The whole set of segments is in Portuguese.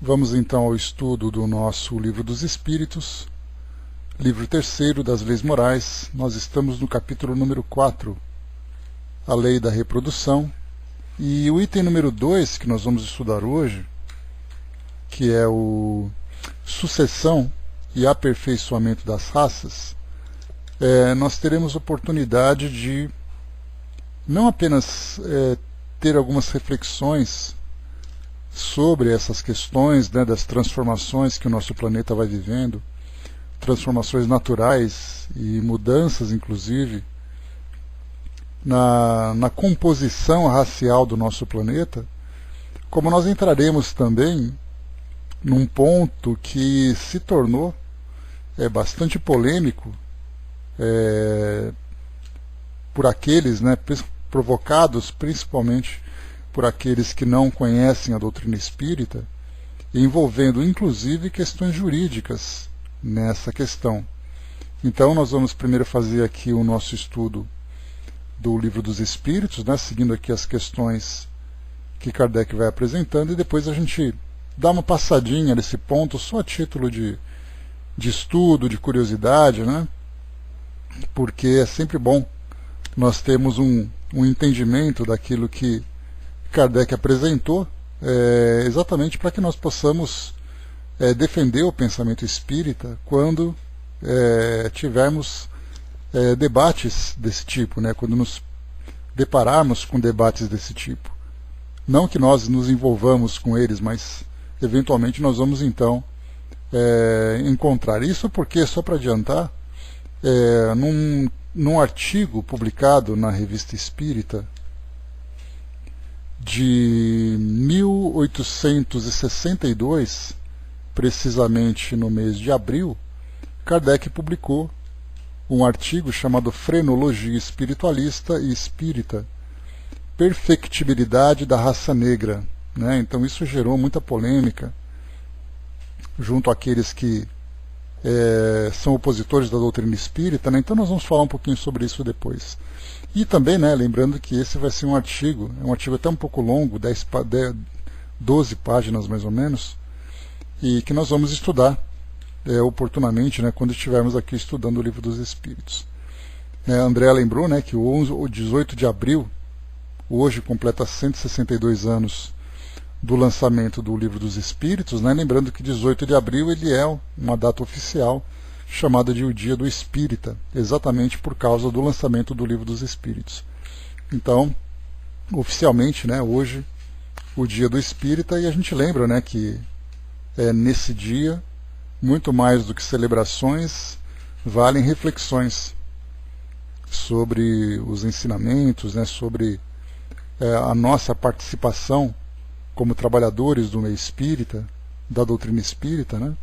Vamos então ao estudo do nosso Livro dos Espíritos, livro terceiro das Leis Morais. Nós estamos no capítulo número 4, a Lei da Reprodução, e o item número 2 que nós vamos estudar hoje, que é o Sucessão e Aperfeiçoamento das Raças, nós teremos oportunidade de não apenas ter algumas reflexões sobre essas questões, né, das transformações que o nosso planeta vai vivendo, transformações naturais e mudanças, inclusive, na composição racial do nosso planeta, como nós entraremos também num ponto que se tornou bastante polêmico por aqueles, né, provocados principalmente por aqueles que não conhecem a doutrina espírita, envolvendo inclusive questões jurídicas nessa questão. Então nós vamos primeiro fazer aqui o nosso estudo do Livro dos Espíritos, né, seguindo aqui as questões que Kardec vai apresentando, e depois a gente dá uma passadinha nesse ponto, só a título de estudo, de curiosidade, né, porque é sempre bom nós termos um entendimento daquilo que Kardec apresentou, exatamente para que nós possamos defender o pensamento espírita quando tivermos debates desse tipo, né, quando nos depararmos com debates desse tipo. Não que nós nos envolvamos com eles, mas eventualmente nós vamos então encontrar isso, porque, só para adiantar, num artigo publicado na Revista Espírita de 1862, precisamente no mês de abril, Kardec publicou um artigo chamado Frenologia Espiritualista e Espírita, Perfectibilidade da Raça Negra, né? Então isso gerou muita polêmica junto àqueles que são opositores da doutrina espírita, né? Então nós vamos falar um pouquinho sobre isso depois. E também, né, lembrando que esse vai ser um artigo até um pouco longo, 12 páginas mais ou menos, e que nós vamos estudar oportunamente, né, quando estivermos aqui estudando o Livro dos Espíritos. André lembrou, né, que o 18 de abril, hoje completa 162 anos do lançamento do Livro dos Espíritos, né, lembrando que 18 de abril ele é uma data oficial chamada de o Dia do Espírita, exatamente por causa do lançamento do Livro dos Espíritos. Então, oficialmente, né, hoje, o Dia do Espírita, e a gente lembra, né, que nesse dia, muito mais do que celebrações, valem reflexões sobre os ensinamentos, né, sobre a nossa participação como trabalhadores do meio espírita, da doutrina espírita, né,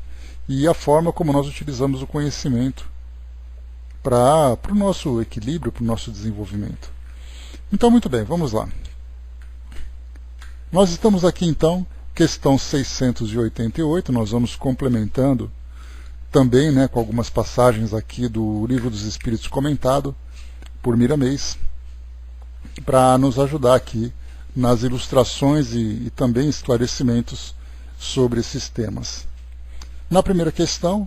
e a forma como nós utilizamos o conhecimento para o nosso equilíbrio, para o nosso desenvolvimento. Então, muito bem, vamos lá. Nós estamos aqui, então, questão 688, nós vamos complementando também, né, com algumas passagens aqui do Livro dos Espíritos comentado por Miramês, para nos ajudar aqui nas ilustrações e também esclarecimentos sobre esses temas. Na primeira questão,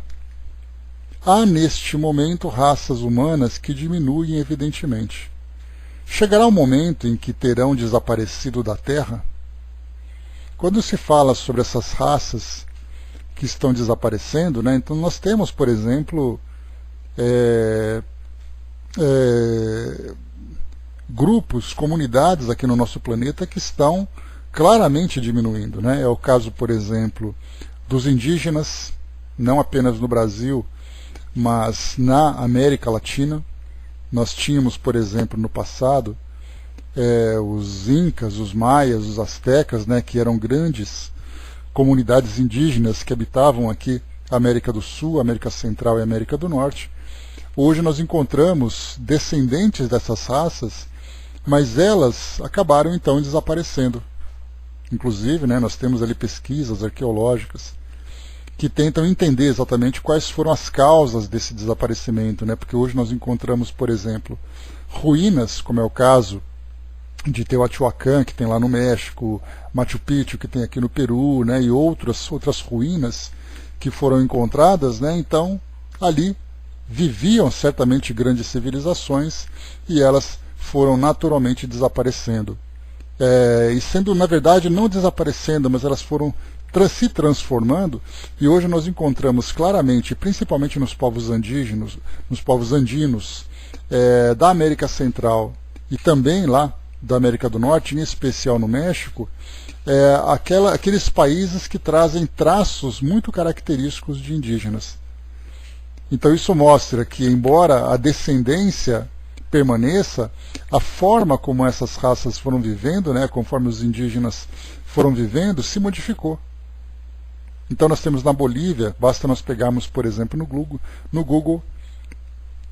há neste momento raças humanas que diminuem evidentemente. Chegará um momento em que terão desaparecido da Terra? Quando se fala sobre essas raças que estão desaparecendo, né, então nós temos, por exemplo, grupos, comunidades aqui no nosso planeta que estão claramente diminuindo, né? É o caso, por exemplo, dos indígenas, não apenas no Brasil, mas na América Latina. Nós tínhamos, por exemplo, no passado, os incas, os maias, os astecas, né, que eram grandes comunidades indígenas que habitavam aqui a América do Sul, América Central e América do Norte. Hoje nós encontramos descendentes dessas raças, mas elas acabaram então desaparecendo. Inclusive, né, nós temos ali pesquisas arqueológicas que tentam entender exatamente quais foram as causas desse desaparecimento, né? Porque hoje nós encontramos, por exemplo, ruínas, como é o caso de Teotihuacan, que tem lá no México, Machu Picchu, que tem aqui no Peru, né, e outras ruínas que foram encontradas, né, então ali viviam certamente grandes civilizações e elas foram naturalmente desaparecendo. E sendo, na verdade, não desaparecendo, mas elas foram se transformando, e hoje nós encontramos claramente, principalmente nos povos indígenas, nos povos andinos, da América Central e também lá da América do Norte, em especial no México, aqueles países que trazem traços muito característicos de indígenas. Então isso mostra que, embora a descendência permaneça, a forma como essas raças foram vivendo, né, conforme os indígenas foram vivendo, se modificou. Então nós temos na Bolívia, basta nós pegarmos, por exemplo, no Google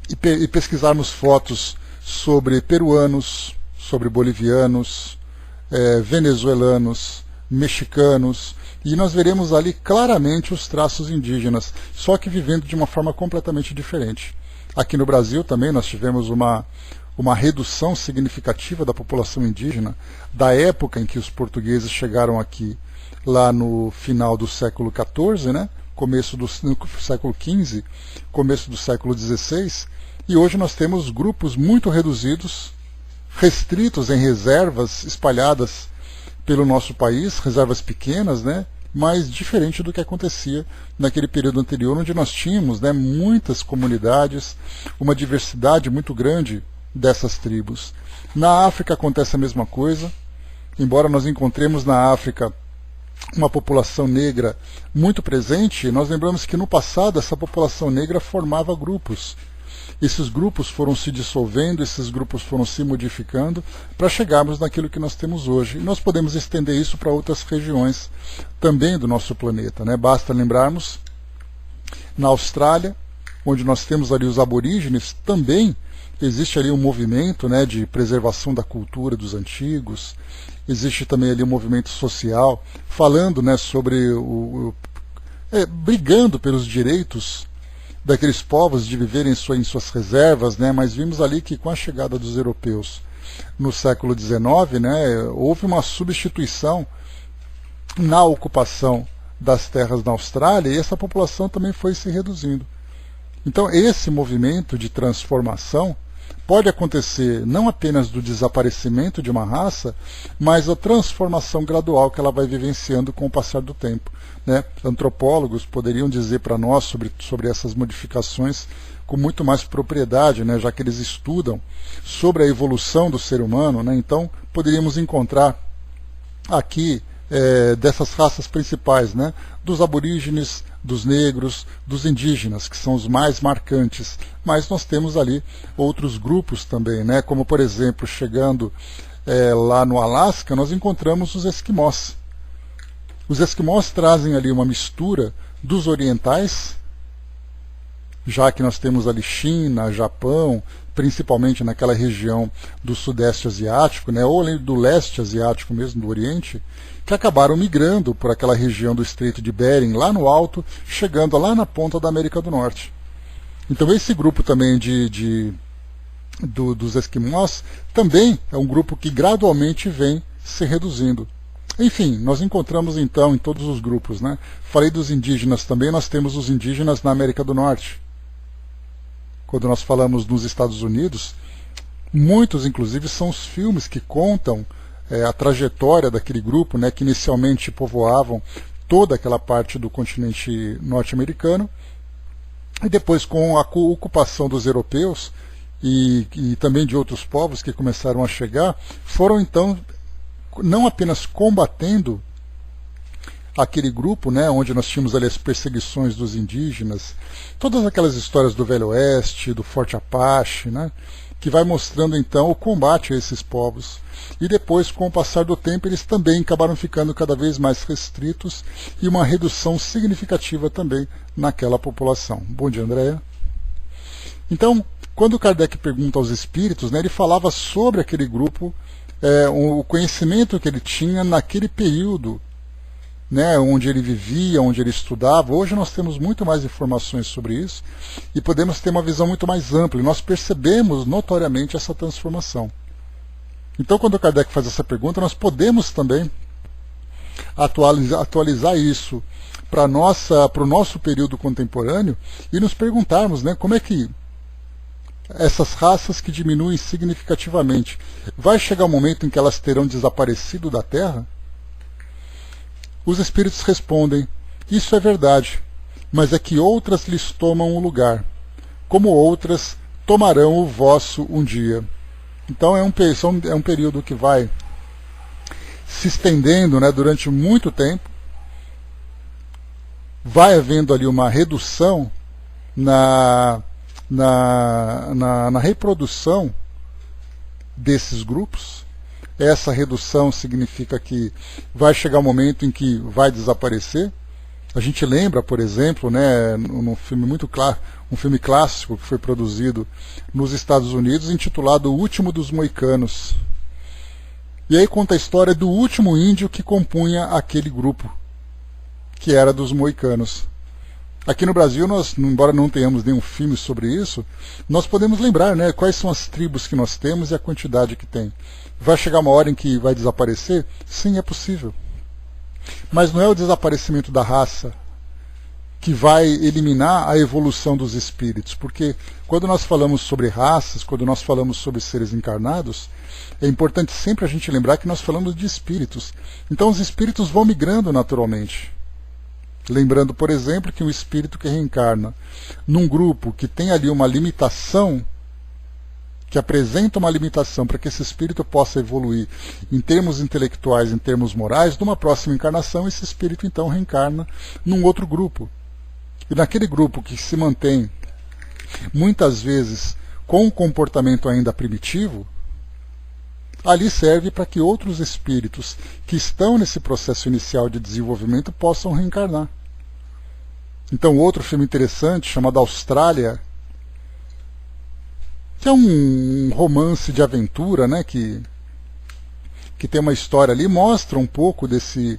e pesquisarmos fotos sobre peruanos, sobre bolivianos, venezuelanos, mexicanos, e nós veremos ali claramente os traços indígenas, só que vivendo de uma forma completamente diferente. Aqui no Brasil também nós tivemos uma redução significativa da população indígena da época em que os portugueses chegaram aqui, lá no final do século XIV, né? Começo do século XV, começo do século XVI, e hoje nós temos grupos muito reduzidos, restritos em reservas espalhadas pelo nosso país, reservas pequenas, né? Mas diferente do que acontecia naquele período anterior, onde nós tínhamos, né, muitas comunidades, uma diversidade muito grande dessas tribos. Na África acontece a mesma coisa, embora nós encontremos na África uma população negra muito presente, nós lembramos que no passado essa população negra formava grupos. Esses grupos foram se dissolvendo, esses grupos foram se modificando para chegarmos naquilo que nós temos hoje. E nós podemos estender isso para outras regiões também do nosso planeta, né? Basta lembrarmos, na Austrália, onde nós temos ali os aborígenes, também existe ali um movimento, né, de preservação da cultura dos antigos, existe também ali um movimento social, falando, né, sobre brigando pelos direitos daqueles povos de viverem em suas reservas, né, mas vimos ali que com a chegada dos europeus no século XIX, né, houve uma substituição na ocupação das terras na Austrália e essa população também foi se reduzindo. Então esse movimento de transformação pode acontecer não apenas do desaparecimento de uma raça, mas a transformação gradual que ela vai vivenciando com o passar do tempo, né? Antropólogos poderiam dizer para nós sobre essas modificações com muito mais propriedade, né? Já que eles estudam sobre a evolução do ser humano, né? Então poderíamos encontrar aqui dessas raças principais, né? Dos aborígenes, dos negros, dos indígenas, que são os mais marcantes. Mas nós temos ali outros grupos também, né? Como por exemplo, chegando lá no Alasca, nós encontramos os esquimós. Os esquimós trazem ali uma mistura dos orientais, já que nós temos ali China, Japão, principalmente naquela região do sudeste asiático, né, ou do leste asiático mesmo, do Oriente, que acabaram migrando por aquela região do Estreito de Bering, lá no alto, chegando lá na ponta da América do Norte. Então esse grupo também dos esquimós também é um grupo que gradualmente vem se reduzindo. Enfim, nós encontramos então em todos os grupos, né? Falei dos indígenas também, nós temos os indígenas na América do Norte. Quando nós falamos nos Estados Unidos, muitos inclusive são os filmes que contam a trajetória daquele grupo, né, que inicialmente povoavam toda aquela parte do continente norte-americano, e depois com a ocupação dos europeus e também de outros povos que começaram a chegar, foram então não apenas combatendo aquele grupo, né, onde nós tínhamos ali as perseguições dos indígenas, todas aquelas histórias do Velho Oeste, do Forte Apache, né, que vai mostrando então o combate a esses povos. E depois, com o passar do tempo, eles também acabaram ficando cada vez mais restritos e uma redução significativa também naquela população. Bom dia, Andréia. Então, quando Kardec pergunta aos espíritos, né, ele falava sobre aquele grupo, o conhecimento que ele tinha naquele período, né, onde ele vivia, onde ele estudava. Hoje nós temos muito mais informações sobre isso e podemos ter uma visão muito mais ampla. E nós percebemos notoriamente essa transformação. Então, quando Kardec faz essa pergunta, nós podemos também atualizar isso para o nosso período contemporâneo e nos perguntarmos, né, como é que essas raças que diminuem significativamente, vai chegar um momento em que elas terão desaparecido da Terra? Os espíritos respondem, isso é verdade, mas é que outras lhes tomam o lugar, como outras tomarão o vosso um dia. Então é um período que vai se estendendo, né, durante muito tempo, vai havendo ali uma redução na reprodução desses grupos. Essa redução significa que vai chegar um momento em que vai desaparecer. A gente lembra, por exemplo, né, num filme muito claro, um filme clássico que foi produzido nos Estados Unidos, intitulado O Último dos Moicanos. E aí conta a história do último índio que compunha aquele grupo, que era dos moicanos. Aqui no Brasil, nós, embora não tenhamos nenhum filme sobre isso, nós podemos lembrar, né, quais são as tribos que nós temos e a quantidade que tem. Vai chegar uma hora em que vai desaparecer? Sim, é possível. Mas não é o desaparecimento da raça que vai eliminar a evolução dos espíritos, porque quando nós falamos sobre raças, quando nós falamos sobre seres encarnados, é importante sempre a gente lembrar que nós falamos de espíritos. Então os espíritos vão migrando naturalmente. Lembrando, por exemplo, que um espírito que reencarna num grupo que tem ali uma limitação, que apresenta uma limitação para que esse espírito possa evoluir em termos intelectuais, em termos morais, numa próxima encarnação, esse espírito então reencarna num outro grupo. E naquele grupo que se mantém, muitas vezes, com um comportamento ainda primitivo, ali serve para que outros espíritos que estão nesse processo inicial de desenvolvimento possam reencarnar. Então, outro filme interessante, chamado Austrália, que é um romance de aventura, né, que tem uma história ali, mostra um pouco desse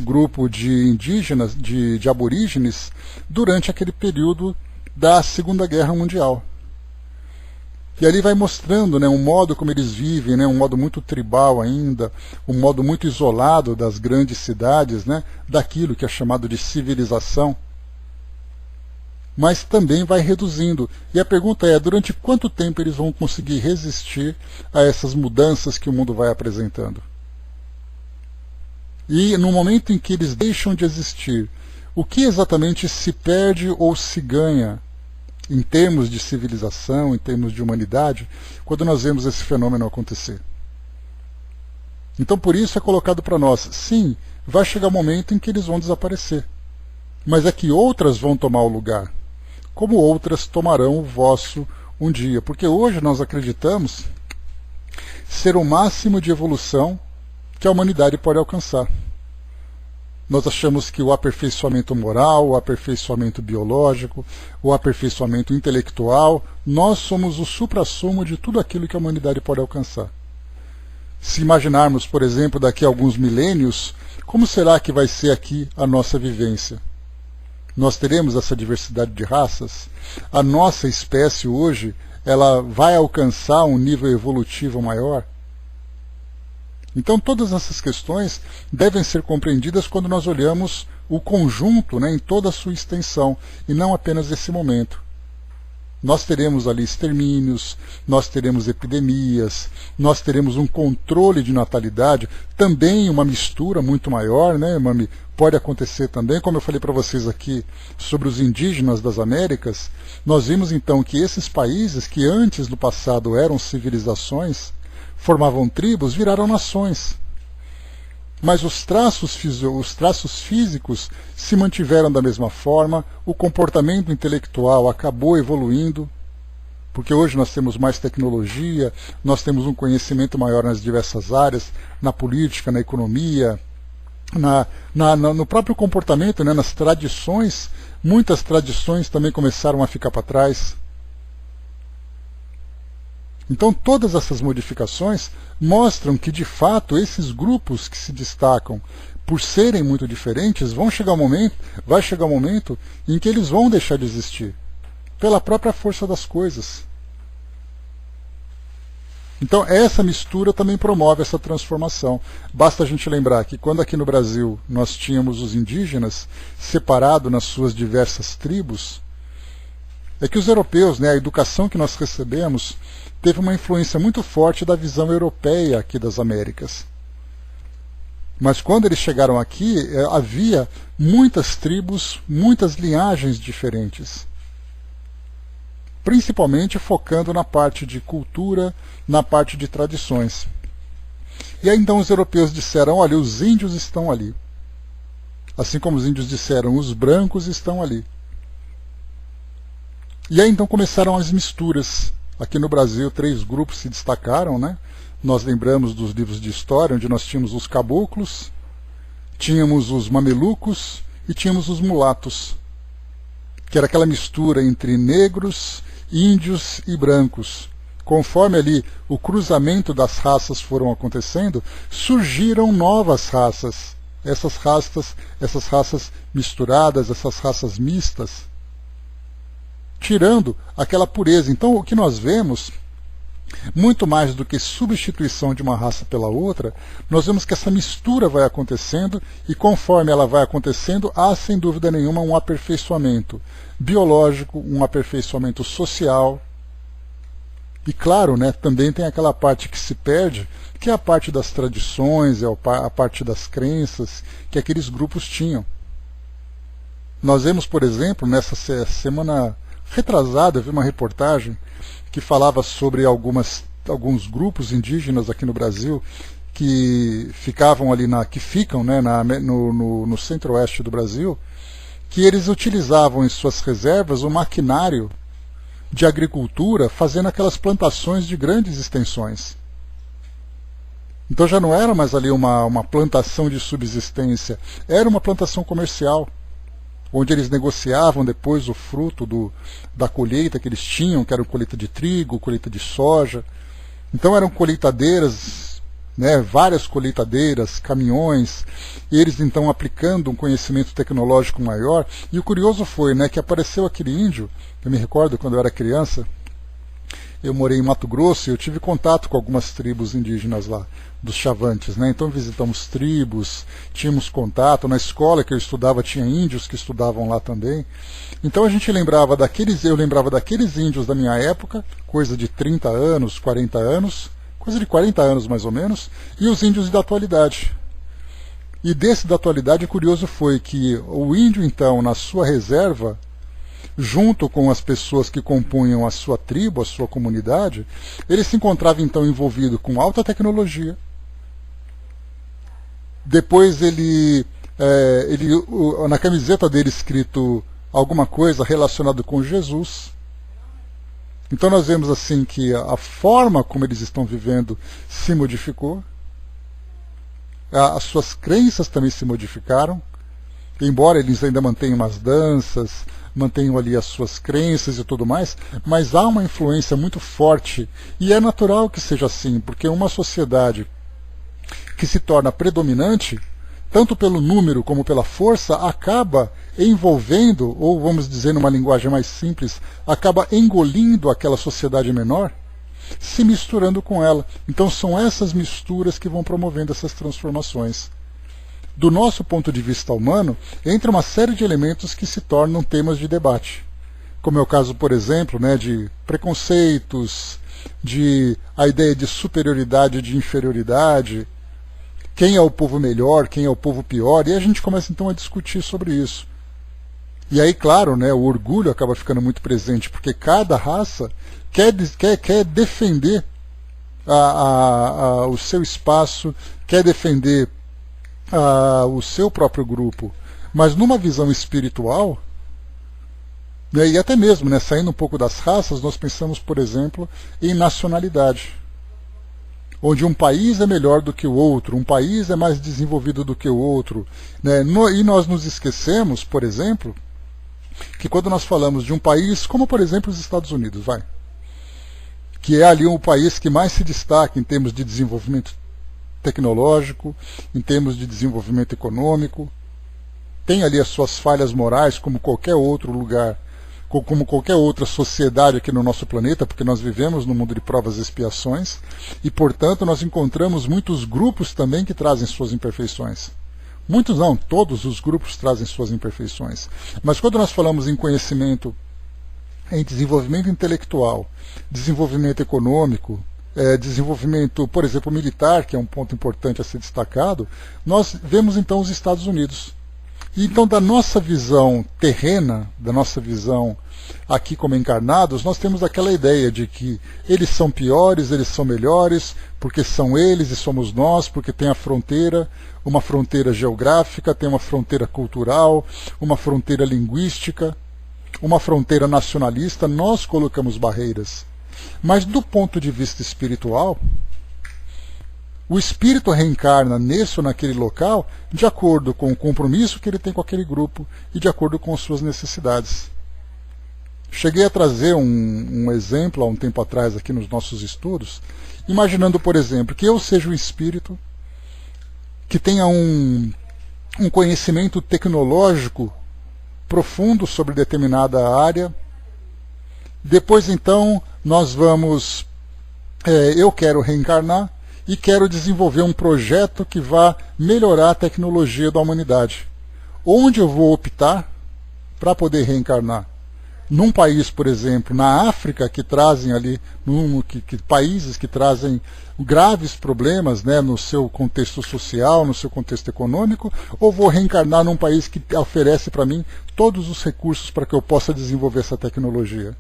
grupo de indígenas, de aborígenes, durante aquele período da Segunda Guerra Mundial. E ali vai mostrando, né, um modo como eles vivem, né, um modo muito tribal ainda, um modo muito isolado das grandes cidades, né, daquilo que é chamado de civilização. Mas também vai reduzindo. E a pergunta é, durante quanto tempo eles vão conseguir resistir a essas mudanças que o mundo vai apresentando? E no momento em que eles deixam de existir, o que exatamente se perde ou se ganha em termos de civilização, em termos de humanidade, quando nós vemos esse fenômeno acontecer? Então por isso é colocado para nós, sim, vai chegar um momento em que eles vão desaparecer, mas é que outras vão tomar o lugar, como outras tomarão o vosso um dia, porque hoje nós acreditamos ser o máximo de evolução que a humanidade pode alcançar. Nós achamos que o aperfeiçoamento moral, o aperfeiçoamento biológico, o aperfeiçoamento intelectual, nós somos o suprassumo de tudo aquilo que a humanidade pode alcançar. Se imaginarmos, por exemplo, daqui a alguns milênios, como será que vai ser aqui a nossa vivência? Nós teremos essa diversidade de raças? A nossa espécie hoje, ela vai alcançar um nível evolutivo maior? Então todas essas questões devem ser compreendidas quando nós olhamos o conjunto, né, em toda a sua extensão, e não apenas esse momento. Nós teremos ali extermínios, nós teremos epidemias, nós teremos um controle de natalidade, também uma mistura muito maior, né, pode acontecer também, como eu falei para vocês aqui sobre os indígenas das Américas. Nós vimos então que esses países que antes no passado eram civilizações, formavam tribos, viraram nações. Mas os traços físicos se mantiveram da mesma forma, o comportamento intelectual acabou evoluindo, porque hoje nós temos mais tecnologia, nós temos um conhecimento maior nas diversas áreas, na política, na economia, no próprio comportamento, né, nas tradições. Muitas tradições também começaram a ficar para trás. Então todas essas modificações mostram que de fato esses grupos que se destacam por serem muito diferentes vai chegar um momento em que eles vão deixar de existir, pela própria força das coisas. Então essa mistura também promove essa transformação. Basta a gente lembrar que quando aqui no Brasil nós tínhamos os indígenas separados nas suas diversas tribos, é que os europeus, né, a educação que nós recebemos, teve uma influência muito forte da visão europeia aqui das Américas. Mas quando eles chegaram aqui, havia muitas tribos, muitas linhagens diferentes. Principalmente focando na parte de cultura, na parte de tradições. E aí então os europeus disseram, olha, os índios estão ali. Assim como os índios disseram, os brancos estão ali. E aí então começaram as misturas. Aqui no Brasil 3 grupos se destacaram, né? Nós lembramos dos livros de história, onde nós tínhamos os caboclos, tínhamos os mamelucos e tínhamos os mulatos, que era aquela mistura entre negros, índios e brancos. Conforme ali o cruzamento das raças foram acontecendo, surgiram novas raças. Essas raças misturadas, essas raças mistas, tirando aquela pureza. Então o que nós vemos, muito mais do que substituição de uma raça pela outra, nós vemos que essa mistura vai acontecendo e conforme ela vai acontecendo, há sem dúvida nenhuma um aperfeiçoamento biológico, um aperfeiçoamento social. E claro, né, também tem aquela parte que se perde, que é a parte das tradições, é a parte das crenças que aqueles grupos tinham. Nós vemos, por exemplo, nessa semana retrasada, eu vi uma reportagem que falava sobre alguns grupos indígenas aqui no Brasil que ficavam ali ficam, né, no centro-oeste do Brasil, que eles utilizavam em suas reservas o maquinário de agricultura fazendo aquelas plantações de grandes extensões. Então já não era mais ali uma plantação de subsistência, era uma plantação comercial, onde eles negociavam depois o fruto da colheita que eles tinham, que era colheita de trigo, colheita de soja. Então eram colheitadeiras, né, várias colheitadeiras, caminhões, e eles então aplicando um conhecimento tecnológico maior. E o curioso foi, né, que apareceu aquele índio, eu me recordo quando eu era criança, eu morei em Mato Grosso e eu tive contato com algumas tribos indígenas lá, dos Chavantes, né? Então visitamos tribos, tínhamos contato, na escola que eu estudava tinha índios que estudavam lá também. Então eu lembrava daqueles índios da minha época, coisa de 30 anos, 40 anos, coisa de 40 anos mais ou menos, e os índios da atualidade. E desse da atualidade, curioso foi que o índio então, na sua reserva, junto com as pessoas que compunham a sua tribo, a sua comunidade, ele se encontrava então envolvido com alta tecnologia. Depois na camiseta dele escrito alguma coisa relacionada com Jesus. Então nós vemos assim que a forma como eles estão vivendo se modificou, as suas crenças também se modificaram, embora eles ainda mantenham as danças, mantenham ali as suas crenças e tudo mais, mas há uma influência muito forte, e é natural que seja assim, porque uma sociedade que se torna predominante, tanto pelo número como pela força, acaba envolvendo, ou vamos dizer numa linguagem mais simples, acaba engolindo aquela sociedade menor, se misturando com ela. Então são essas misturas que vão promovendo essas transformações. Do nosso ponto de vista humano, entra uma série de elementos que se tornam temas de debate, como é o caso, por exemplo, né, de preconceitos, de a ideia de superioridade e de inferioridade, quem é o povo melhor, quem é o povo pior, e a gente começa então a discutir sobre isso. E aí, claro, né, o orgulho acaba ficando muito presente, porque cada raça quer defender o seu espaço, quer defender o seu próprio grupo. Mas numa visão espiritual, né, e até mesmo, né, saindo um pouco das raças, nós pensamos, por exemplo, em nacionalidade, onde um país é melhor do que o outro, um país é mais desenvolvido do que o outro, né, e nós nos esquecemos, por exemplo, que quando nós falamos de um país, como por exemplo os Estados Unidos, que é ali um país que mais se destaca em termos de desenvolvimento tecnológico, em termos de desenvolvimento econômico, tem ali as suas falhas morais como qualquer outro lugar como qualquer outra sociedade aqui no nosso planeta, porque nós vivemos num mundo de provas e expiações, e, portanto, nós encontramos muitos grupos também que trazem suas imperfeições. Muitos não, todos os grupos trazem suas imperfeições. Mas quando nós falamos em conhecimento, em desenvolvimento intelectual, desenvolvimento econômico, desenvolvimento, por exemplo, militar, que é um ponto importante a ser destacado, nós vemos então os Estados Unidos. E então, da nossa visão terrena, da nossa visão aqui como encarnados, nós temos aquela ideia de que eles são piores, eles são melhores, porque são eles e somos nós, porque tem a fronteira, uma fronteira geográfica, tem uma fronteira cultural, uma fronteira linguística, uma fronteira nacionalista, nós colocamos barreiras. Mas do ponto de vista espiritual, o espírito reencarna nesse ou naquele local de acordo com o compromisso que ele tem com aquele grupo e de acordo com as suas necessidades. Cheguei a trazer um exemplo há um tempo atrás aqui nos nossos estudos, imaginando, por exemplo, que eu seja um espírito que tenha um conhecimento tecnológico profundo sobre determinada área. Depois, então, nós vamos... eu quero reencarnar e quero desenvolver um projeto que vá melhorar a tecnologia da humanidade. Onde eu vou optar para poder reencarnar? Num país, por exemplo, na África, que trazem ali, países que trazem graves problemas, né, no seu contexto social, no seu contexto econômico, ou vou reencarnar num país que oferece para mim todos os recursos para que eu possa desenvolver essa tecnologia?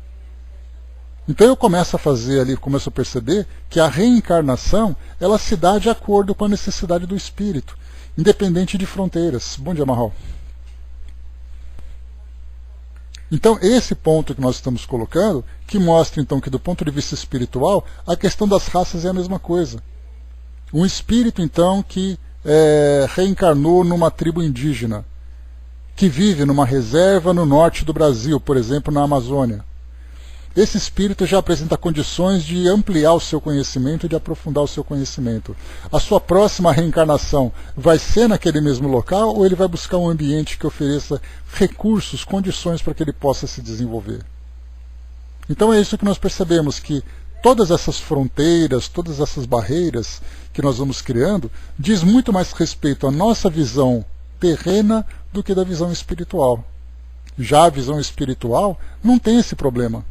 Então eu começo a fazer ali, começo a perceber que a reencarnação, ela se dá de acordo com a necessidade do espírito, independente de fronteiras. Bom dia, Marral. Então esse ponto que nós estamos colocando, que mostra então que do ponto de vista espiritual, a questão das raças é a mesma coisa. Um espírito então que reencarnou numa tribo indígena, que vive numa reserva no norte do Brasil, por exemplo, na Amazônia. Esse espírito já apresenta condições de ampliar o seu conhecimento e de aprofundar o seu conhecimento. A sua próxima reencarnação vai ser naquele mesmo local ou ele vai buscar um ambiente que ofereça recursos, condições para que ele possa se desenvolver? Então é isso que nós percebemos, que todas essas fronteiras, todas essas barreiras que nós vamos criando, diz muito mais respeito à nossa visão terrena do que da visão espiritual. Já a visão espiritual não tem esse problema.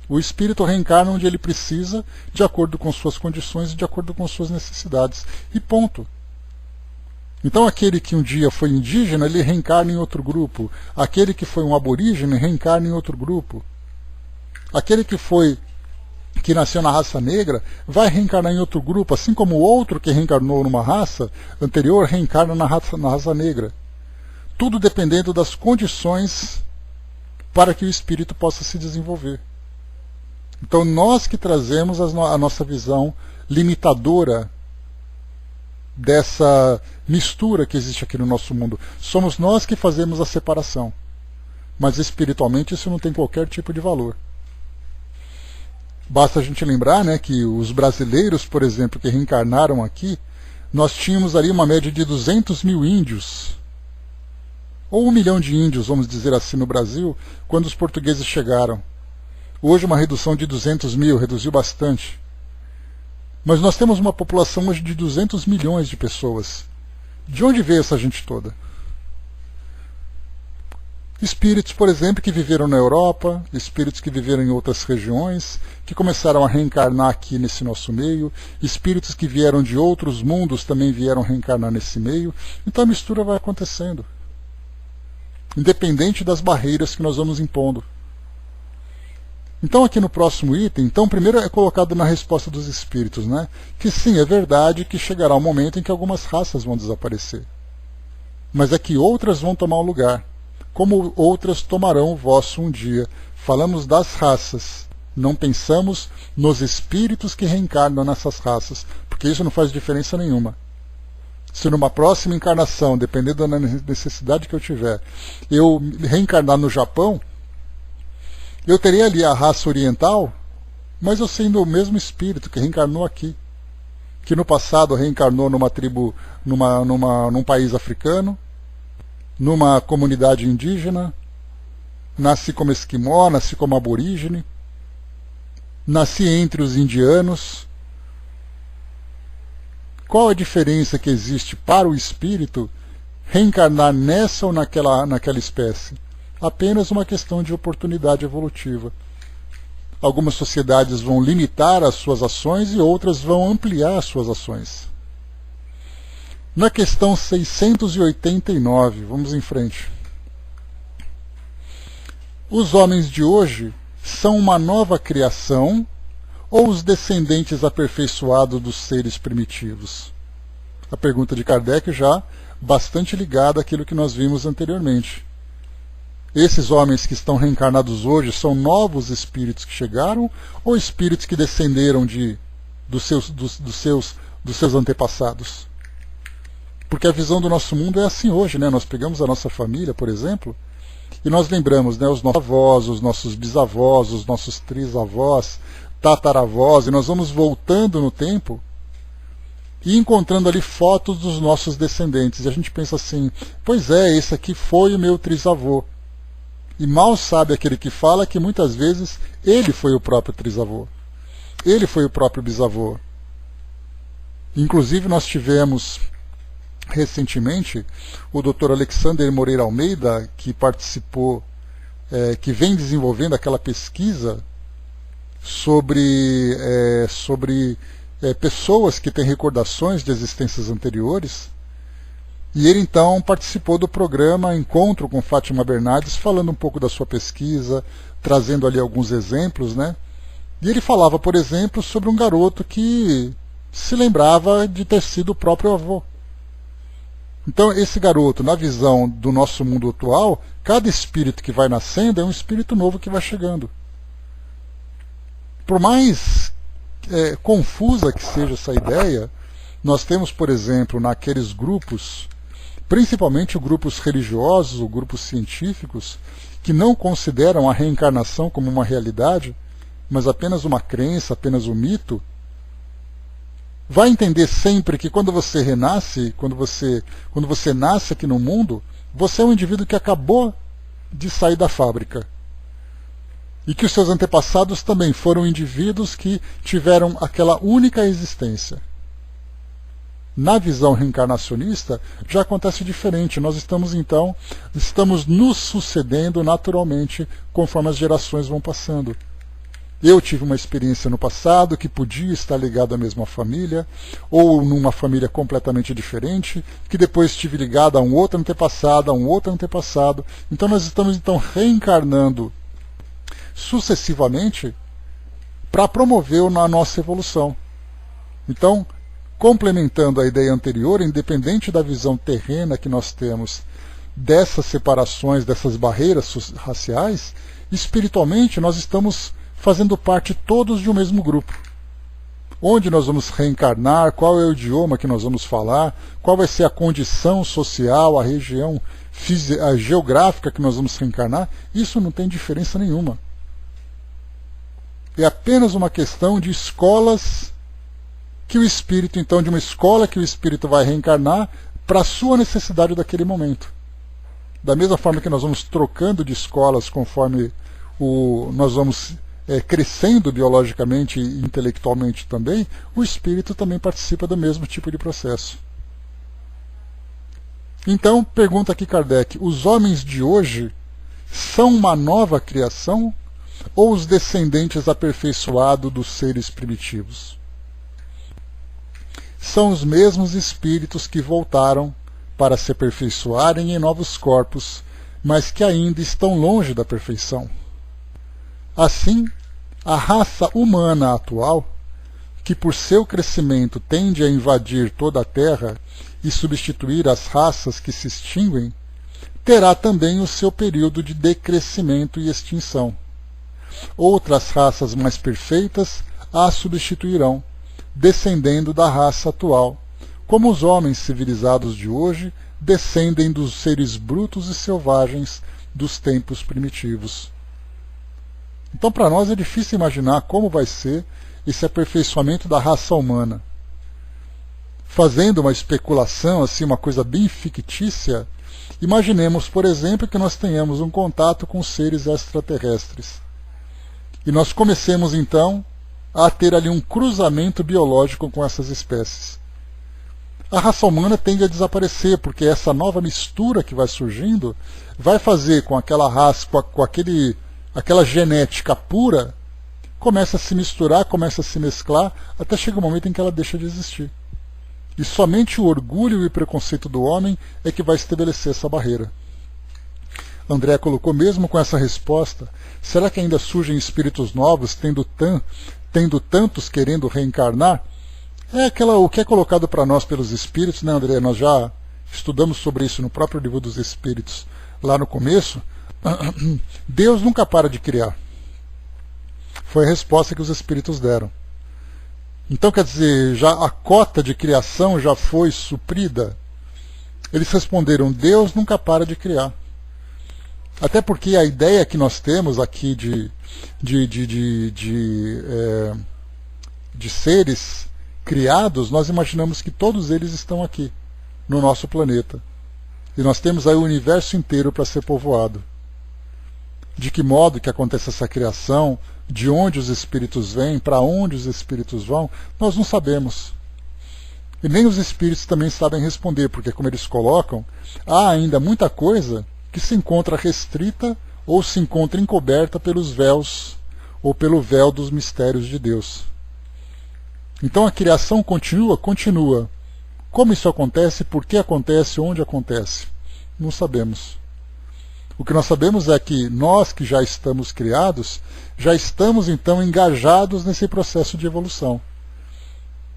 O espírito reencarna onde ele precisa, de acordo com suas condições e de acordo com suas necessidades. E ponto. Então aquele que um dia foi indígena, ele reencarna em outro grupo. Aquele que foi um aborígene, reencarna em outro grupo. Aquele que nasceu na raça negra, vai reencarnar em outro grupo, assim como o outro que reencarnou numa raça anterior, reencarna na raça negra. Tudo dependendo das condições para que o espírito possa se desenvolver. Então nós que trazemos a nossa visão limitadora dessa mistura que existe aqui no nosso mundo. Somos nós que fazemos a separação. Mas espiritualmente isso não tem qualquer tipo de valor. Basta a gente lembrar, né, que os brasileiros, por exemplo, que reencarnaram aqui, nós tínhamos ali uma média de 200 mil índios, ou 1 milhão de índios, vamos dizer assim, no Brasil, quando os portugueses chegaram. Hoje uma redução de 200 mil, reduziu bastante. Mas nós temos uma população hoje de 200 milhões de pessoas. De onde veio essa gente toda? Espíritos, por exemplo, que viveram na Europa, espíritos que viveram em outras regiões, que começaram a reencarnar aqui nesse nosso meio, espíritos que vieram de outros mundos também vieram reencarnar nesse meio. Então a mistura vai acontecendo, independente das barreiras que nós vamos impondo. Então aqui no próximo item, então primeiro é colocado na resposta dos espíritos, né, que sim, é verdade que chegará um momento em que algumas raças vão desaparecer, mas é que outras vão tomar o lugar, como outras tomarão o vosso um dia. Falamos das raças, não pensamos nos espíritos que reencarnam nessas raças, porque isso não faz diferença nenhuma. Se numa próxima encarnação, dependendo da necessidade que eu tiver, eu reencarnar no Japão, eu teria ali a raça oriental, mas eu sendo o mesmo espírito que reencarnou aqui, que no passado reencarnou numa tribo, num país africano, numa comunidade indígena, nasci como esquimó, nasci como aborígene, nasci entre os indianos. Qual a diferença que existe para o espírito reencarnar nessa ou naquela espécie? Apenas uma questão de oportunidade evolutiva. Algumas sociedades vão limitar as suas ações e outras vão ampliar as suas ações. Na questão 689, vamos em frente. Os homens de hoje são uma nova criação ou os descendentes aperfeiçoados dos seres primitivos? A pergunta de Kardec já bastante ligada àquilo que nós vimos anteriormente. Esses homens que estão reencarnados hoje são novos espíritos que chegaram ou espíritos que descenderam dos seus antepassados? Porque a visão do nosso mundo é assim hoje, né? Nós pegamos a nossa família, por exemplo, e nós lembramos, né, os nossos avós, os nossos bisavós, os nossos trisavós, tataravós, e nós vamos voltando no tempo e encontrando ali fotos dos nossos descendentes. E a gente pensa assim, pois é, esse aqui foi o meu trisavô. E mal sabe aquele que fala que muitas vezes ele foi o próprio trisavô. Ele foi o próprio bisavô. Inclusive nós tivemos recentemente o Dr. Alexander Moreira Almeida, que participou, que vem desenvolvendo aquela pesquisa sobre pessoas que têm recordações de existências anteriores. E ele então participou do programa Encontro com Fátima Bernardes, falando um pouco da sua pesquisa, trazendo ali alguns exemplos, né? E ele falava, por exemplo, sobre um garoto que se lembrava de ter sido o próprio avô. Então, esse garoto, na visão do nosso mundo atual, cada espírito que vai nascendo é um espírito novo que vai chegando. Por mais confusa que seja essa ideia, nós temos, por exemplo, naqueles grupos, principalmente grupos religiosos ou grupos científicos, que não consideram a reencarnação como uma realidade, mas apenas uma crença, apenas um mito, vai entender sempre que quando você renasce, quando você nasce aqui no mundo, você é um indivíduo que acabou de sair da fábrica. E que os seus antepassados também foram indivíduos que tiveram aquela única existência. Na visão reencarnacionista, já acontece diferente. Nós estamos nos sucedendo naturalmente conforme as gerações vão passando. Eu tive uma experiência no passado que podia estar ligado à mesma família, ou numa família completamente diferente, que depois estive ligado a um outro antepassado, Então nós estamos reencarnando sucessivamente para promover a nossa evolução. Então, complementando a ideia anterior, independente da visão terrena que nós temos dessas separações, dessas barreiras raciais, espiritualmente nós estamos fazendo parte todos de um mesmo grupo. Onde nós vamos reencarnar, qual é o idioma que nós vamos falar, qual vai ser a condição social, a região a geográfica que nós vamos reencarnar, isso não tem diferença nenhuma. É apenas uma questão de escolas que o espírito, então, de uma escola que o espírito vai reencarnar para a sua necessidade daquele momento. Da mesma forma que nós vamos trocando de escolas conforme nós vamos crescendo biologicamente e intelectualmente também, o espírito também participa do mesmo tipo de processo. Então, pergunta aqui Kardec, os homens de hoje são uma nova criação ou os descendentes aperfeiçoados dos seres primitivos? São os mesmos espíritos que voltaram para se aperfeiçoarem em novos corpos, mas que ainda estão longe da perfeição. Assim, a raça humana atual, que por seu crescimento tende a invadir toda a Terra e substituir as raças que se extinguem, terá também o seu período de decrescimento e extinção. Outras raças mais perfeitas a substituirão, descendendo da raça atual, como os homens civilizados de hoje descendem dos seres brutos e selvagens dos tempos primitivos. Então, para nós é difícil imaginar como vai ser esse aperfeiçoamento da raça humana. Fazendo uma especulação, assim, uma coisa bem fictícia, Imaginemos, por exemplo, que nós tenhamos um contato com seres extraterrestres. E nós comecemos, então, a ter ali um cruzamento biológico com essas espécies. A raça humana tende a desaparecer, porque essa nova mistura que vai surgindo vai fazer com aquela raça, com aquela genética pura, começa a se misturar, começa a se mesclar, até chega um momento em que ela deixa de existir. E somente o orgulho e o preconceito do homem é que vai estabelecer essa barreira. André colocou, mesmo com essa resposta, será que ainda surgem espíritos novos, tendo tantos querendo reencarnar? O que é colocado para nós pelos espíritos, né, André? Nós já estudamos sobre isso no próprio livro dos Espíritos, lá no começo. Deus nunca para de criar. Foi a resposta que os espíritos deram. Então, quer dizer, já a cota de criação já foi suprida. Eles responderam, Deus nunca para de criar. Até porque a ideia que nós temos aqui de seres criados, nós imaginamos que todos eles estão aqui, no nosso planeta. E nós temos aí o universo inteiro para ser povoado. De que modo que acontece essa criação, de onde os espíritos vêm, para onde os espíritos vão, nós não sabemos. E nem os espíritos também sabem responder, porque, como eles colocam, há ainda muita coisa que se encontra restrita ou se encontra encoberta pelos véus, ou pelo véu dos mistérios de Deus. Então a criação continua? Continua. Como isso acontece, por que acontece, onde acontece? Não sabemos. O que nós sabemos é que nós que já estamos criados, já estamos então engajados nesse processo de evolução.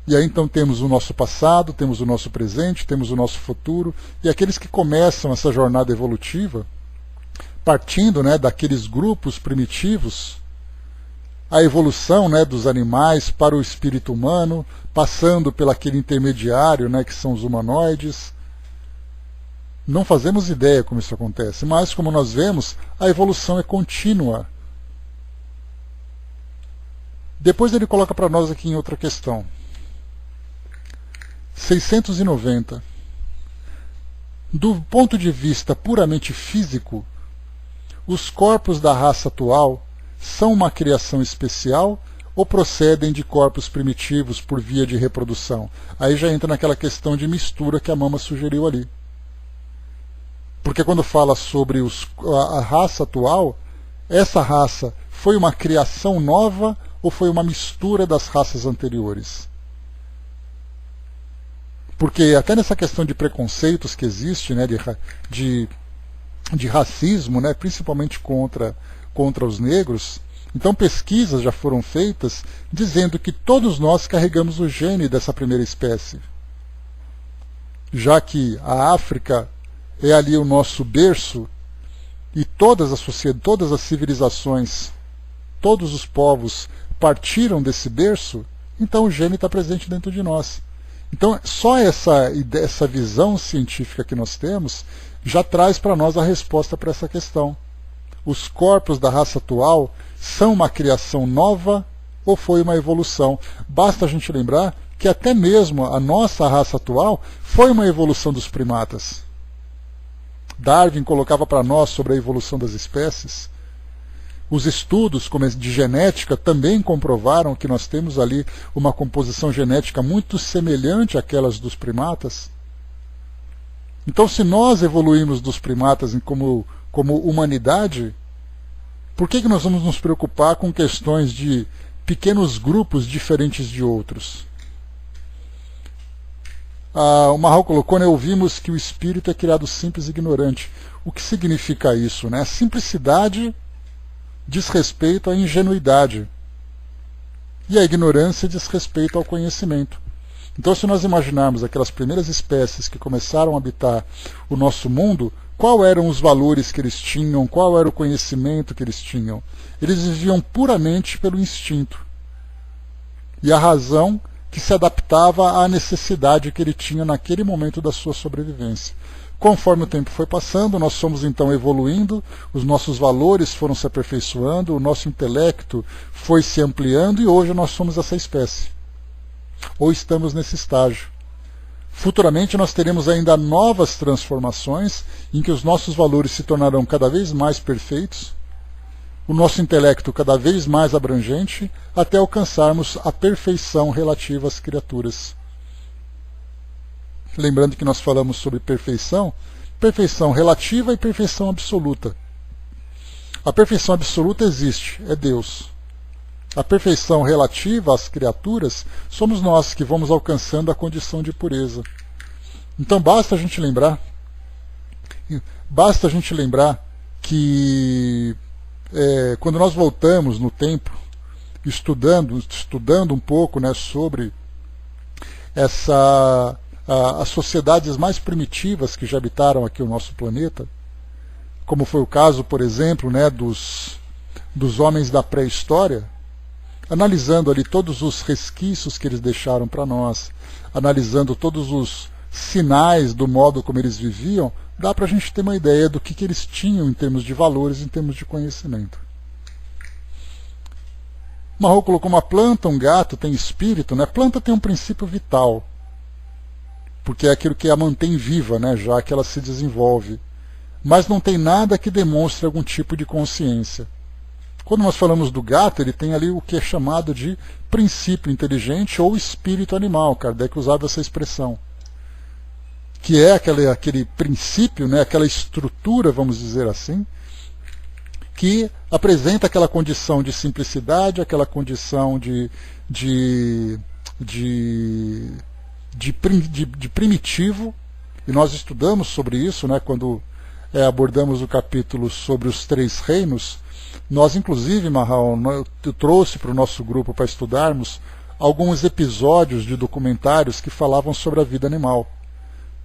E aí então temos o nosso passado, temos o nosso presente, temos o nosso futuro, e aqueles que começam essa jornada evolutiva, partindo, né, daqueles grupos primitivos, a evolução, né, dos animais para o espírito humano, passando pelo aquele intermediário, né, que são os humanoides. Não fazemos ideia como isso acontece, mas como nós vemos, a evolução é contínua. Depois ele coloca para nós aqui em outra questão. 690. Do ponto de vista puramente físico, os corpos da raça atual são uma criação especial ou procedem de corpos primitivos por via de reprodução? Aí já entra naquela questão de mistura que a Mama sugeriu ali. Porque quando fala sobre a raça atual, essa raça foi uma criação nova ou foi uma mistura das raças anteriores? Porque até nessa questão de preconceitos que existe, né, de racismo, né, principalmente contra os negros, então pesquisas já foram feitas dizendo que todos nós carregamos o gene dessa primeira espécie. Já que a África é ali o nosso berço, e todas as civilizações, todos os povos partiram desse berço, então o gene está presente dentro de nós. Então só essa visão científica que nós temos já traz para nós a resposta para essa questão. Os corpos da raça atual são uma criação nova ou foi uma evolução? Basta a gente lembrar que até mesmo a nossa raça atual foi uma evolução dos primatas. Darwin colocava para nós sobre a evolução das espécies. Os estudos de genética também comprovaram que nós temos ali uma composição genética muito semelhante àquelas dos primatas. Então, se nós evoluímos dos primatas como humanidade, por que nós vamos nos preocupar com questões de pequenos grupos diferentes de outros? O Marral colocou, né, ouvimos que o espírito é criado simples e ignorante. O que significa isso? Né? A simplicidade diz respeito à ingenuidade. E a ignorância diz respeito ao conhecimento. Então, se nós imaginarmos aquelas primeiras espécies que começaram a habitar o nosso mundo, quais eram os valores que eles tinham, qual era o conhecimento que eles tinham? Eles viviam puramente pelo instinto. E a razão que se adaptava à necessidade que ele tinha naquele momento da sua sobrevivência. Conforme o tempo foi passando, nós fomos então evoluindo, os nossos valores foram se aperfeiçoando, o nosso intelecto foi se ampliando e hoje nós somos essa espécie. Ou estamos nesse estágio. Futuramente nós teremos ainda novas transformações em que os nossos valores se tornarão cada vez mais perfeitos, o nosso intelecto cada vez mais abrangente, até alcançarmos a perfeição relativa às criaturas. Lembrando que nós falamos sobre perfeição, perfeição relativa e perfeição absoluta. A perfeição absoluta existe, é Deus. A perfeição relativa às criaturas somos nós que vamos alcançando a condição de pureza. Então basta a gente lembrar que quando nós voltamos no tempo, estudando um pouco, né, sobre as sociedades mais primitivas que já habitaram aqui o nosso planeta, como foi o caso, por exemplo, né, dos homens da pré-história, analisando ali todos os resquícios que eles deixaram para nós, analisando todos os sinais do modo como eles viviam, dá para a gente ter uma ideia do que eles tinham em termos de valores, em termos de conhecimento. Marrou colocou uma planta, um gato, tem espírito, né? Planta tem um princípio vital, porque é aquilo que a mantém viva, né? Já que ela se desenvolve. Mas não tem nada que demonstre algum tipo de consciência. Quando nós falamos do gato, ele tem ali o que é chamado de princípio inteligente ou espírito animal. Kardec usava essa expressão. Que é aquele princípio, né, aquela estrutura, vamos dizer assim, que apresenta aquela condição de simplicidade, aquela condição de primitivo. E nós estudamos sobre isso, né, quando abordamos o capítulo sobre os 3 reinos. Nós, inclusive, Marral, eu trouxe para o nosso grupo para estudarmos alguns episódios de documentários que falavam sobre a vida animal,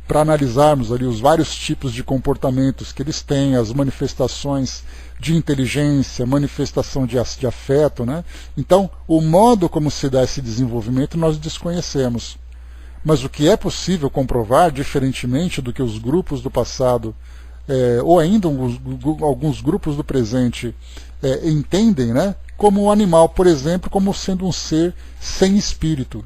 para analisarmos ali os vários tipos de comportamentos que eles têm, as manifestações de inteligência, manifestação de afeto, né? Então, o modo como se dá esse desenvolvimento nós desconhecemos. Mas o que é possível comprovar, diferentemente do que os grupos do passado, ou ainda alguns grupos do presente entendem, né? Como o animal, por exemplo, como sendo um ser sem espírito.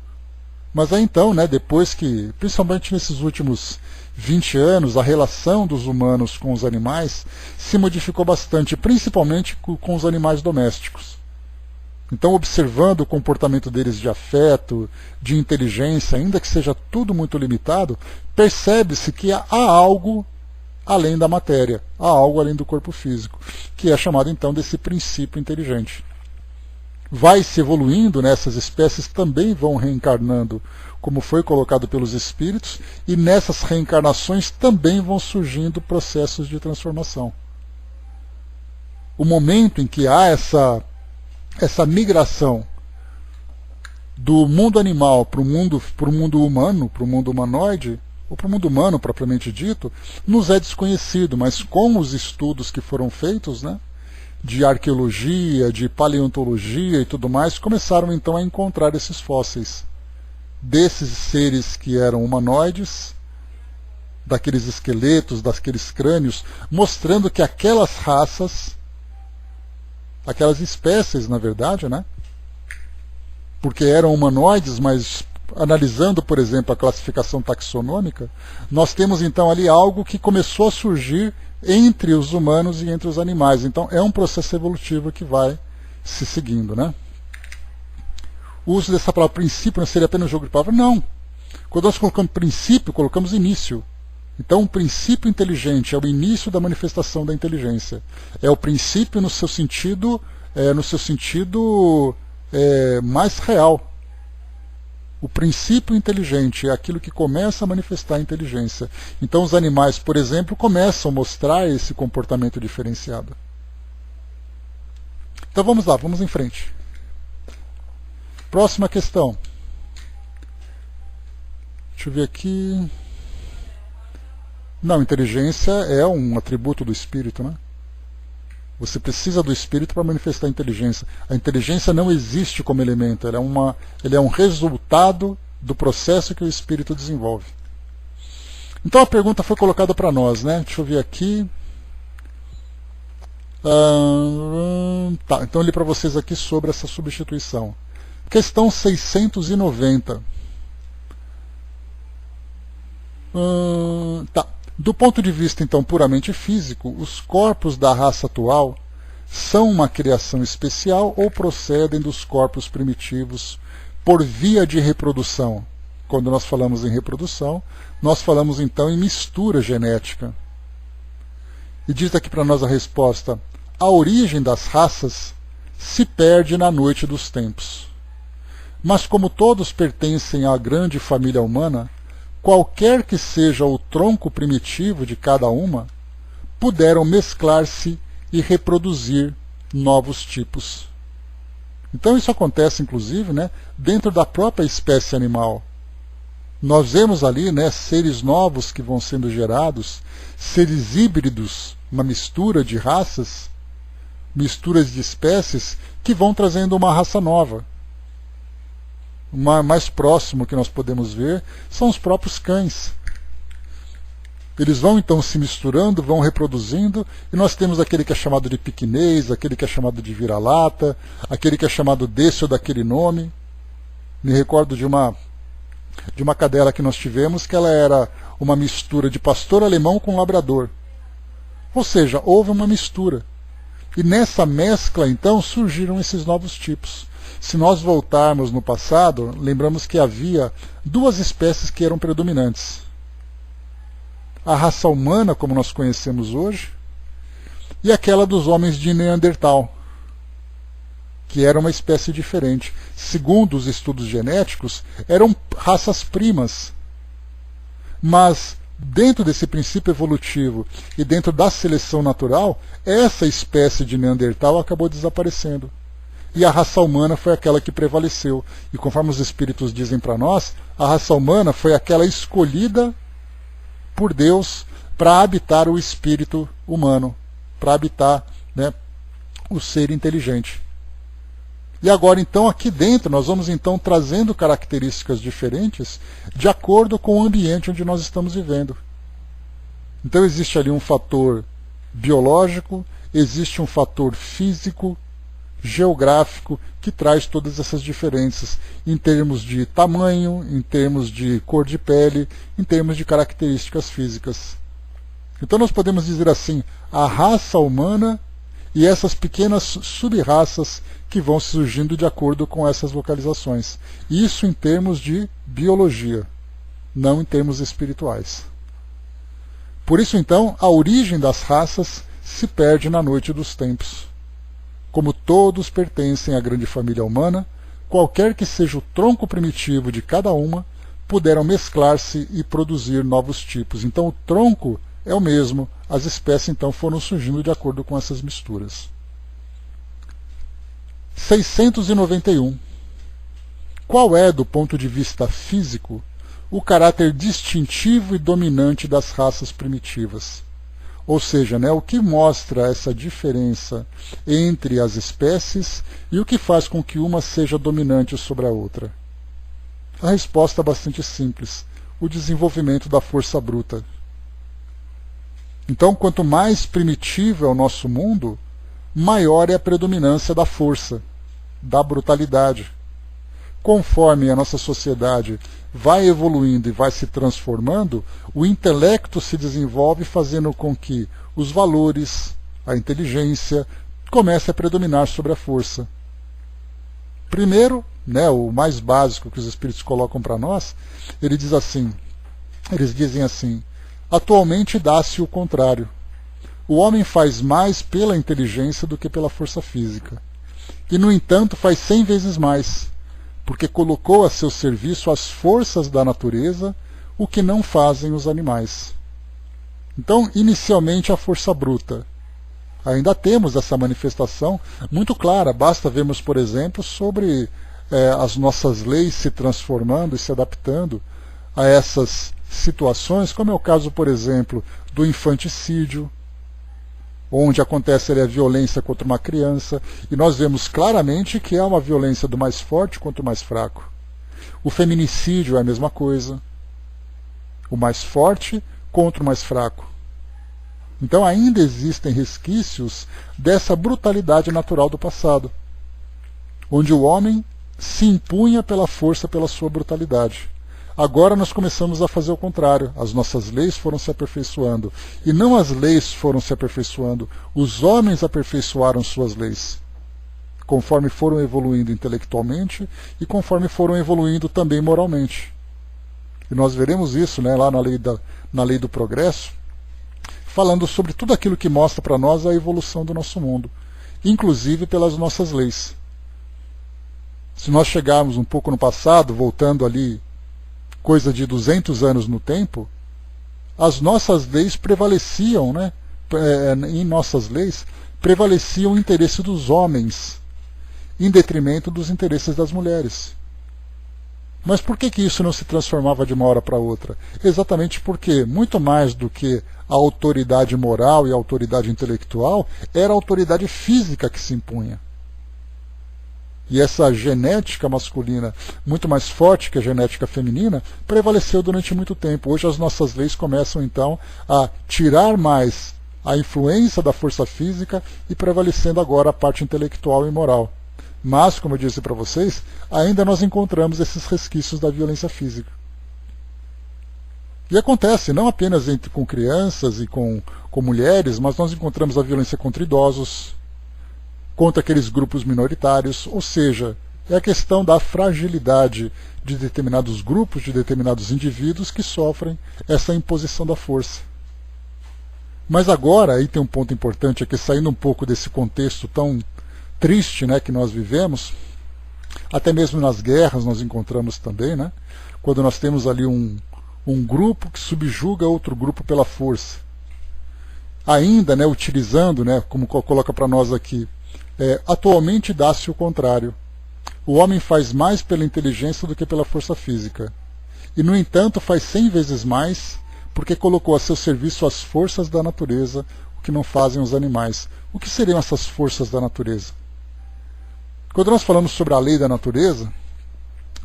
Mas aí então, né, depois que, principalmente nesses últimos 20 anos, a relação dos humanos com os animais se modificou bastante, principalmente com os animais domésticos. Então, observando o comportamento deles de afeto, de inteligência, ainda que seja tudo muito limitado, percebe-se que há algo além da matéria, há algo além do corpo físico, que é chamado então desse princípio inteligente. Vai se evoluindo, né, essas espécies também vão reencarnando, como foi colocado pelos espíritos, e nessas reencarnações também vão surgindo processos de transformação. O momento em que há essa migração do mundo animal para o mundo humano, para o mundo humanoide, ou para o mundo humano propriamente dito, nos é desconhecido, mas com os estudos que foram feitos, né, de arqueologia, de paleontologia e tudo mais, começaram então a encontrar esses fósseis desses seres que eram humanoides, daqueles esqueletos, daqueles crânios, mostrando que aquelas raças, aquelas espécies, na verdade, né, porque eram humanoides, mas analisando, por exemplo, a classificação taxonômica, nós temos então ali algo que começou a surgir entre os humanos e entre os animais. Então é um processo evolutivo que vai se seguindo, né? O uso dessa palavra princípio não seria apenas um jogo de palavras? Não. Quando nós colocamos princípio, colocamos início. Então o princípio inteligente é o início da manifestação da inteligência. É o princípio no seu sentido mais real. O princípio inteligente é aquilo que começa a manifestar a inteligência. Então os animais, por exemplo, começam a mostrar esse comportamento diferenciado. Então vamos lá, vamos em frente. Próxima questão. Deixa eu ver aqui. Não, inteligência é um atributo do espírito, né? Você precisa do espírito para manifestar a inteligência. A inteligência não existe como elemento, ele é um resultado do processo que o espírito desenvolve. Então a pergunta foi colocada para nós, né? Deixa eu ver aqui. Tá, então eu li para vocês aqui sobre essa substituição. Questão 690. Tá. Do ponto de vista, então, puramente físico, os corpos da raça atual são uma criação especial ou procedem dos corpos primitivos por via de reprodução? Quando nós falamos em reprodução, nós falamos então em mistura genética. E diz aqui para nós a resposta: a origem das raças se perde na noite dos tempos. Mas como todos pertencem à grande família humana, qualquer que seja o tronco primitivo de cada uma, puderam mesclar-se e reproduzir novos tipos. Então isso acontece, inclusive, dentro da própria espécie animal. Nós vemos ali seres novos que vão sendo gerados, seres híbridos, uma mistura de raças, misturas de espécies que vão trazendo uma raça nova. O mais próximo que nós podemos ver são os próprios cães. Eles vão então se misturando, vão reproduzindo, e nós temos aquele que é chamado de piquinês, aquele que é chamado de vira-lata, aquele que é chamado desse ou daquele nome. Me recordo de uma cadela que nós tivemos, que ela era uma mistura de pastor alemão com labrador. Ou seja, houve uma mistura. E nessa mescla, então, surgiram esses novos tipos. Se nós voltarmos no passado, lembramos que havia duas espécies que eram predominantes. A raça humana, como nós conhecemos hoje, e aquela dos homens de Neandertal, que era uma espécie diferente. Segundo os estudos genéticos, eram raças primas. Mas, dentro desse princípio evolutivo e dentro da seleção natural, essa espécie de Neandertal acabou desaparecendo. E a raça humana foi aquela que prevaleceu. E conforme os espíritos dizem para nós, a raça humana foi aquela escolhida por Deus para habitar o espírito humano, para habitar o ser inteligente. E agora, então, aqui dentro, nós vamos então trazendo características diferentes de acordo com o ambiente onde nós estamos vivendo. Então existe ali um fator biológico, existe um fator físico, geográfico, que traz todas essas diferenças em termos de tamanho, em termos de cor de pele, em termos de características físicas. Então nós podemos dizer assim, a raça humana e essas pequenas sub-raças que vão surgindo de acordo com essas localizações. Isso em termos de biologia, não em termos espirituais. Por isso, então, a origem das raças se perde na noite dos tempos. Como todos pertencem à grande família humana, qualquer que seja o tronco primitivo de cada uma, puderam mesclar-se e produzir novos tipos. Então o tronco é o mesmo, as espécies então foram surgindo de acordo com essas misturas. 691. Qual é, do ponto de vista físico, o caráter distintivo e dominante das raças primitivas? Ou seja, o que mostra essa diferença entre as espécies e o que faz com que uma seja dominante sobre a outra? A resposta é bastante simples: o desenvolvimento da força bruta. Então, quanto mais primitivo é o nosso mundo, maior é a predominância da força, da brutalidade. Conforme a nossa sociedade vai evoluindo e vai se transformando, o intelecto se desenvolve, fazendo com que os valores, a inteligência, comece a predominar sobre a força. Primeiro, o mais básico que os espíritos colocam para nós, eles dizem assim: atualmente dá-se o contrário. O homem faz mais pela inteligência do que pela força física. E, no entanto, faz 100 vezes mais, porque colocou a seu serviço as forças da natureza, o que não fazem os animais. Então, inicialmente, a força bruta. Ainda temos essa manifestação muito clara. Basta vermos, por exemplo, sobre as nossas leis se transformando e se adaptando a essas situações, como é o caso, por exemplo, do infanticídio, onde acontece a violência contra uma criança, e nós vemos claramente que é uma violência do mais forte contra o mais fraco. O feminicídio é a mesma coisa, o mais forte contra o mais fraco. Então ainda existem resquícios dessa brutalidade natural do passado, onde o homem se impunha pela força, pela sua brutalidade. Agora nós começamos a fazer o contrário. As nossas leis foram se aperfeiçoando. E não as leis foram se aperfeiçoando, os homens aperfeiçoaram suas leis, conforme foram evoluindo intelectualmente e conforme foram evoluindo também moralmente. E nós veremos isso, né, lá na lei do progresso, falando sobre tudo aquilo que mostra para nós a evolução do nosso mundo, inclusive pelas nossas leis. Se nós chegarmos um pouco no passado, voltando ali coisa de 200 anos no tempo, as nossas leis prevaleciam, né, em nossas leis, prevalecia o interesse dos homens, em detrimento dos interesses das mulheres. Mas por que isso não se transformava de uma hora para outra? Exatamente porque, muito mais do que a autoridade moral e a autoridade intelectual, era a autoridade física que se impunha. E essa genética masculina, muito mais forte que a genética feminina, prevaleceu durante muito tempo. Hoje as nossas leis começam então a tirar mais a influência da força física e prevalecendo agora a parte intelectual e moral. Mas, como eu disse para vocês, ainda nós encontramos esses resquícios da violência física. E acontece não apenas com crianças e com mulheres, mas nós encontramos a violência contra idosos, contra aqueles grupos minoritários, ou seja, é a questão da fragilidade de determinados grupos, de determinados indivíduos que sofrem essa imposição da força. Mas agora, aí tem um ponto importante, é que saindo um pouco desse contexto tão triste, né, que nós vivemos, até mesmo nas guerras nós encontramos também, né, quando nós temos ali um grupo que subjuga outro grupo pela força. Ainda, né, utilizando, né, como coloca para nós aqui, atualmente dá-se o contrário. O homem faz mais pela inteligência do que pela força física. E, no entanto, faz 100 vezes mais porque colocou a seu serviço as forças da natureza, o que não fazem os animais. O que seriam essas forças da natureza? Quando nós falamos sobre a lei da natureza,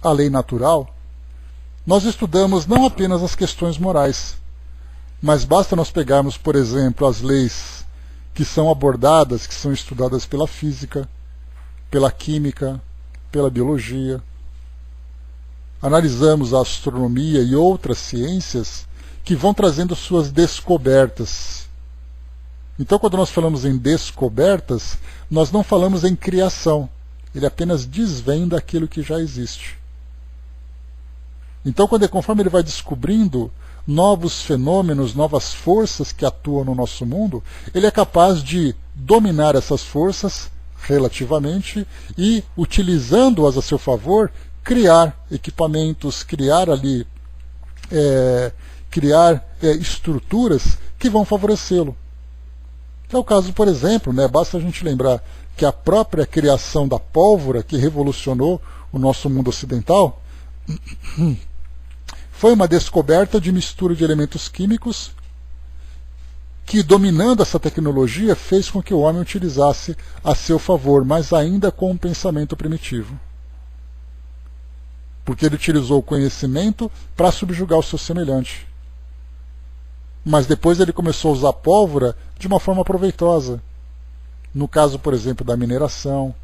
a lei natural, nós estudamos não apenas as questões morais, mas basta nós pegarmos, por exemplo, as leis que são abordadas, que são estudadas pela física, pela química, pela biologia. Analisamos a astronomia e outras ciências que vão trazendo suas descobertas. Então, quando nós falamos em descobertas, nós não falamos em criação. Ele apenas desvenda aquilo que já existe. Então, conforme ele vai descobrindo novos fenômenos, novas forças que atuam no nosso mundo, ele é capaz de dominar essas forças relativamente e, utilizando-as a seu favor, criar equipamentos, criar estruturas que vão favorecê-lo. É o caso, por exemplo, né, basta a gente lembrar que a própria criação da pólvora, que revolucionou o nosso mundo ocidental, foi uma descoberta de mistura de elementos químicos que, dominando essa tecnologia, fez com que o homem utilizasse a seu favor, mas ainda com um pensamento primitivo. Porque ele utilizou o conhecimento para subjugar o seu semelhante. Mas depois ele começou a usar pólvora de uma forma proveitosa. No caso, por exemplo, da mineração,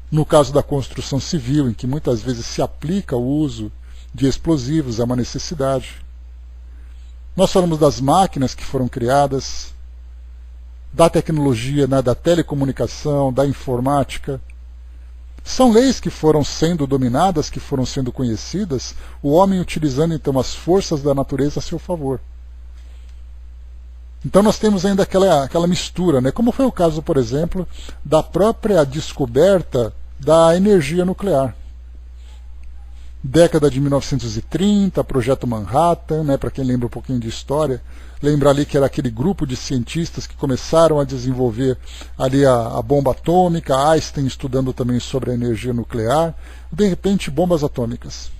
no caso da construção civil, em que muitas vezes se aplica o uso de explosivos, é uma necessidade. Nós falamos das máquinas que foram criadas, da tecnologia, né, da telecomunicação, da informática. São leis que foram sendo dominadas, que foram sendo conhecidas, o homem utilizando então as forças da natureza a seu favor. Então nós temos ainda aquela mistura, né? Como foi o caso, por exemplo, da própria descoberta da energia nuclear. Década de 1930, Projeto Manhattan, né, para quem lembra um pouquinho de história, lembra ali que era aquele grupo de cientistas que começaram a desenvolver ali a bomba atômica, Einstein estudando também sobre a energia nuclear, de repente bombas atômicas.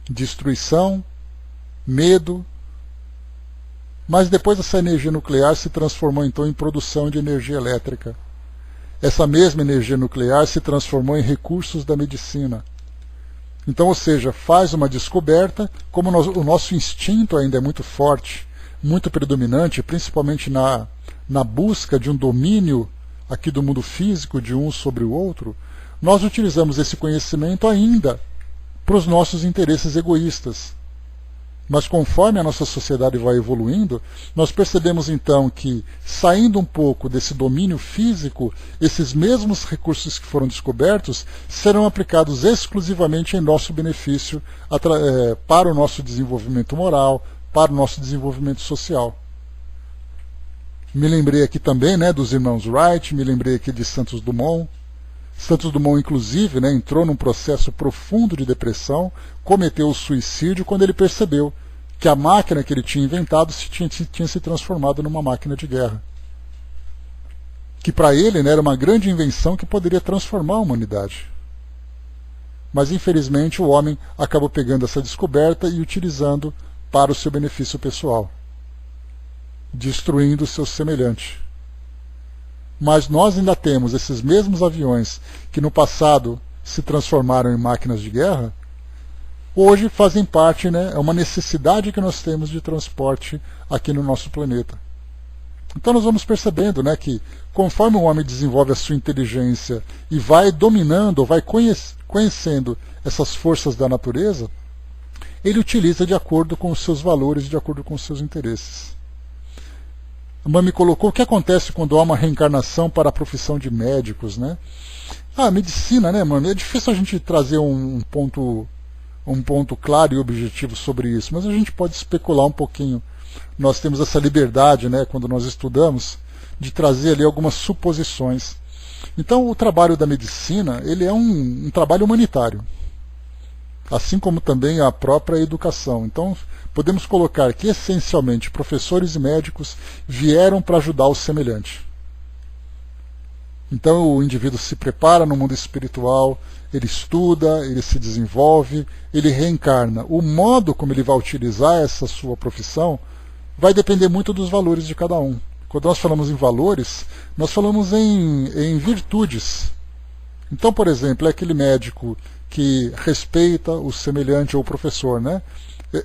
Destruição, medo, mas depois essa energia nuclear se transformou então em produção de energia elétrica. Essa mesma energia nuclear se transformou em recursos da medicina. Então, ou seja, faz uma descoberta, como o nosso instinto ainda é muito forte, muito predominante, principalmente na busca de um domínio aqui do mundo físico de um sobre o outro, nós utilizamos esse conhecimento ainda para os nossos interesses egoístas. Mas conforme a nossa sociedade vai evoluindo, nós percebemos então que, saindo um pouco desse domínio físico, esses mesmos recursos que foram descobertos serão aplicados exclusivamente em nosso benefício, para o nosso desenvolvimento moral, para o nosso desenvolvimento social. Me lembrei aqui também, dos irmãos Wright, me lembrei aqui de Santos Dumont. Santos Dumont, inclusive, entrou num processo profundo de depressão, cometeu o suicídio quando ele percebeu que a máquina que ele tinha inventado tinha se transformado numa máquina de guerra. Que para ele era uma grande invenção que poderia transformar a humanidade. Mas, infelizmente, o homem acabou pegando essa descoberta e utilizando para o seu benefício pessoal, destruindo o seu semelhante. Mas nós ainda temos esses mesmos aviões que no passado se transformaram em máquinas de guerra, hoje fazem parte, é uma necessidade que nós temos de transporte aqui no nosso planeta. Então nós vamos percebendo que conforme o homem desenvolve a sua inteligência e vai dominando, vai conhecendo essas forças da natureza, ele utiliza de acordo com os seus valores, de acordo com os seus interesses. A mãe me colocou o que acontece quando há uma reencarnação para a profissão de médicos, A medicina, mãe? É difícil a gente trazer um ponto claro e objetivo sobre isso, mas a gente pode especular um pouquinho. Nós temos essa liberdade, quando nós estudamos, de trazer ali algumas suposições. Então, o trabalho da medicina, ele é um trabalho humanitário, assim como também a própria educação. Então, podemos colocar que, essencialmente, professores e médicos vieram para ajudar o semelhante. Então, o indivíduo se prepara no mundo espiritual, ele estuda, ele se desenvolve, ele reencarna. O modo como ele vai utilizar essa sua profissão vai depender muito dos valores de cada um. Quando nós falamos em valores, nós falamos em virtudes. Então, por exemplo, é aquele médico que respeita o semelhante ou o professor,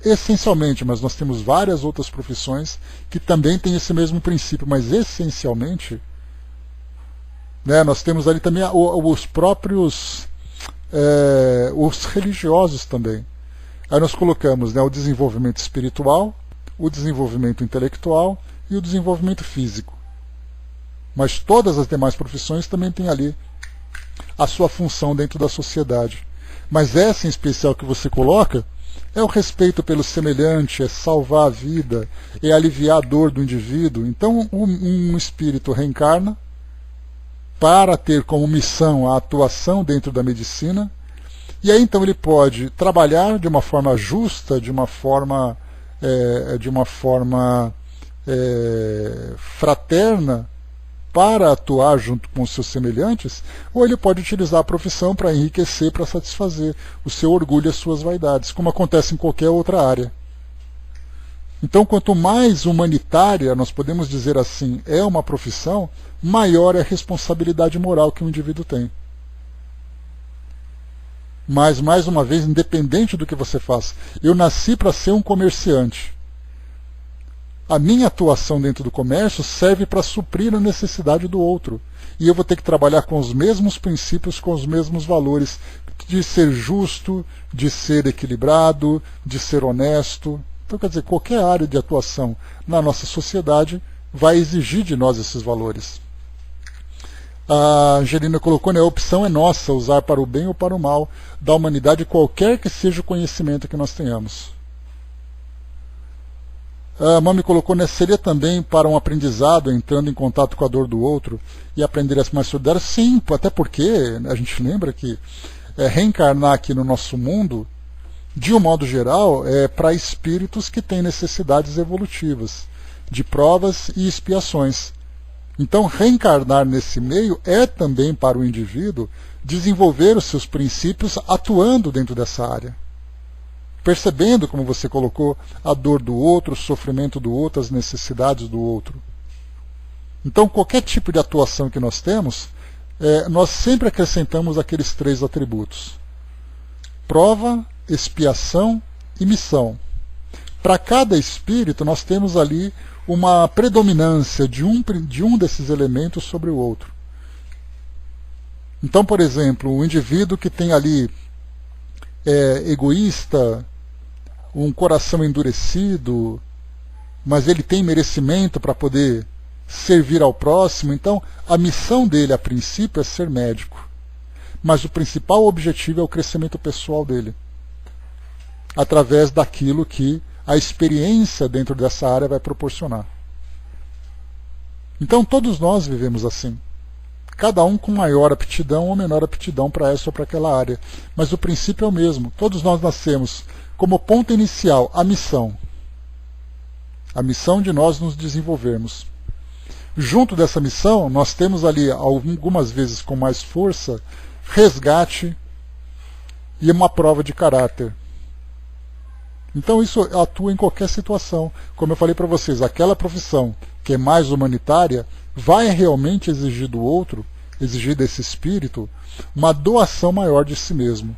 Essencialmente, mas nós temos várias outras profissões que também têm esse mesmo princípio, mas essencialmente, nós temos ali também os próprios, os religiosos também. Aí nós colocamos o desenvolvimento espiritual, o desenvolvimento intelectual e o desenvolvimento físico. Mas todas as demais profissões também têm ali a sua função dentro da sociedade. Mas essa em especial que você coloca é o respeito pelo semelhante, é salvar a vida, é aliviar a dor do indivíduo. Então um espírito reencarna para ter como missão a atuação dentro da medicina, e aí então ele pode trabalhar de uma forma justa, de uma forma fraterna, para atuar junto com os seus semelhantes, ou ele pode utilizar a profissão para enriquecer, para satisfazer o seu orgulho e as suas vaidades, como acontece em qualquer outra área. Então, quanto mais humanitária, nós podemos dizer assim, é uma profissão, maior é a responsabilidade moral que o indivíduo tem. Mas, mais uma vez, independente do que você faça, eu nasci para ser um comerciante. A minha atuação dentro do comércio serve para suprir a necessidade do outro. E eu vou ter que trabalhar com os mesmos princípios, com os mesmos valores, de ser justo, de ser equilibrado, de ser honesto. Então, quer dizer, qualquer área de atuação na nossa sociedade vai exigir de nós esses valores. A Angelina colocou, a opção é nossa, usar para o bem ou para o mal da humanidade, qualquer que seja o conhecimento que nós tenhamos. A Mami colocou, seria também para um aprendizado, entrando em contato com a dor do outro e aprender a ser mais solidário? Sim, até porque a gente lembra que reencarnar aqui no nosso mundo, de um modo geral, é para espíritos que têm necessidades evolutivas, de provas e expiações. Então, reencarnar nesse meio é também para o indivíduo desenvolver os seus princípios atuando dentro dessa área. Percebendo, como você colocou, a dor do outro, o sofrimento do outro, as necessidades do outro. Então, qualquer tipo de atuação que nós temos, nós sempre acrescentamos aqueles 3 atributos: prova, expiação e missão. Para cada espírito, nós temos ali uma predominância de um desses elementos sobre o outro. Então, por exemplo, o indivíduo que tem ali egoísta, um coração endurecido, mas ele tem merecimento para poder servir ao próximo. Então, a missão dele, a princípio, é ser médico. Mas o principal objetivo é o crescimento pessoal dele, através daquilo que a experiência dentro dessa área vai proporcionar. Então, todos nós vivemos assim. Cada um com maior aptidão ou menor aptidão para essa ou para aquela área. Mas o princípio é o mesmo. Todos nós nascemos como ponto inicial a missão. A missão de nós nos desenvolvermos. Junto dessa missão, nós temos ali, algumas vezes com mais força, resgate e uma prova de caráter. Então isso atua em qualquer situação. Como eu falei para vocês, aquela profissão que é mais humanitária vai realmente exigir do outro, exigir desse espírito, uma doação maior de si mesmo.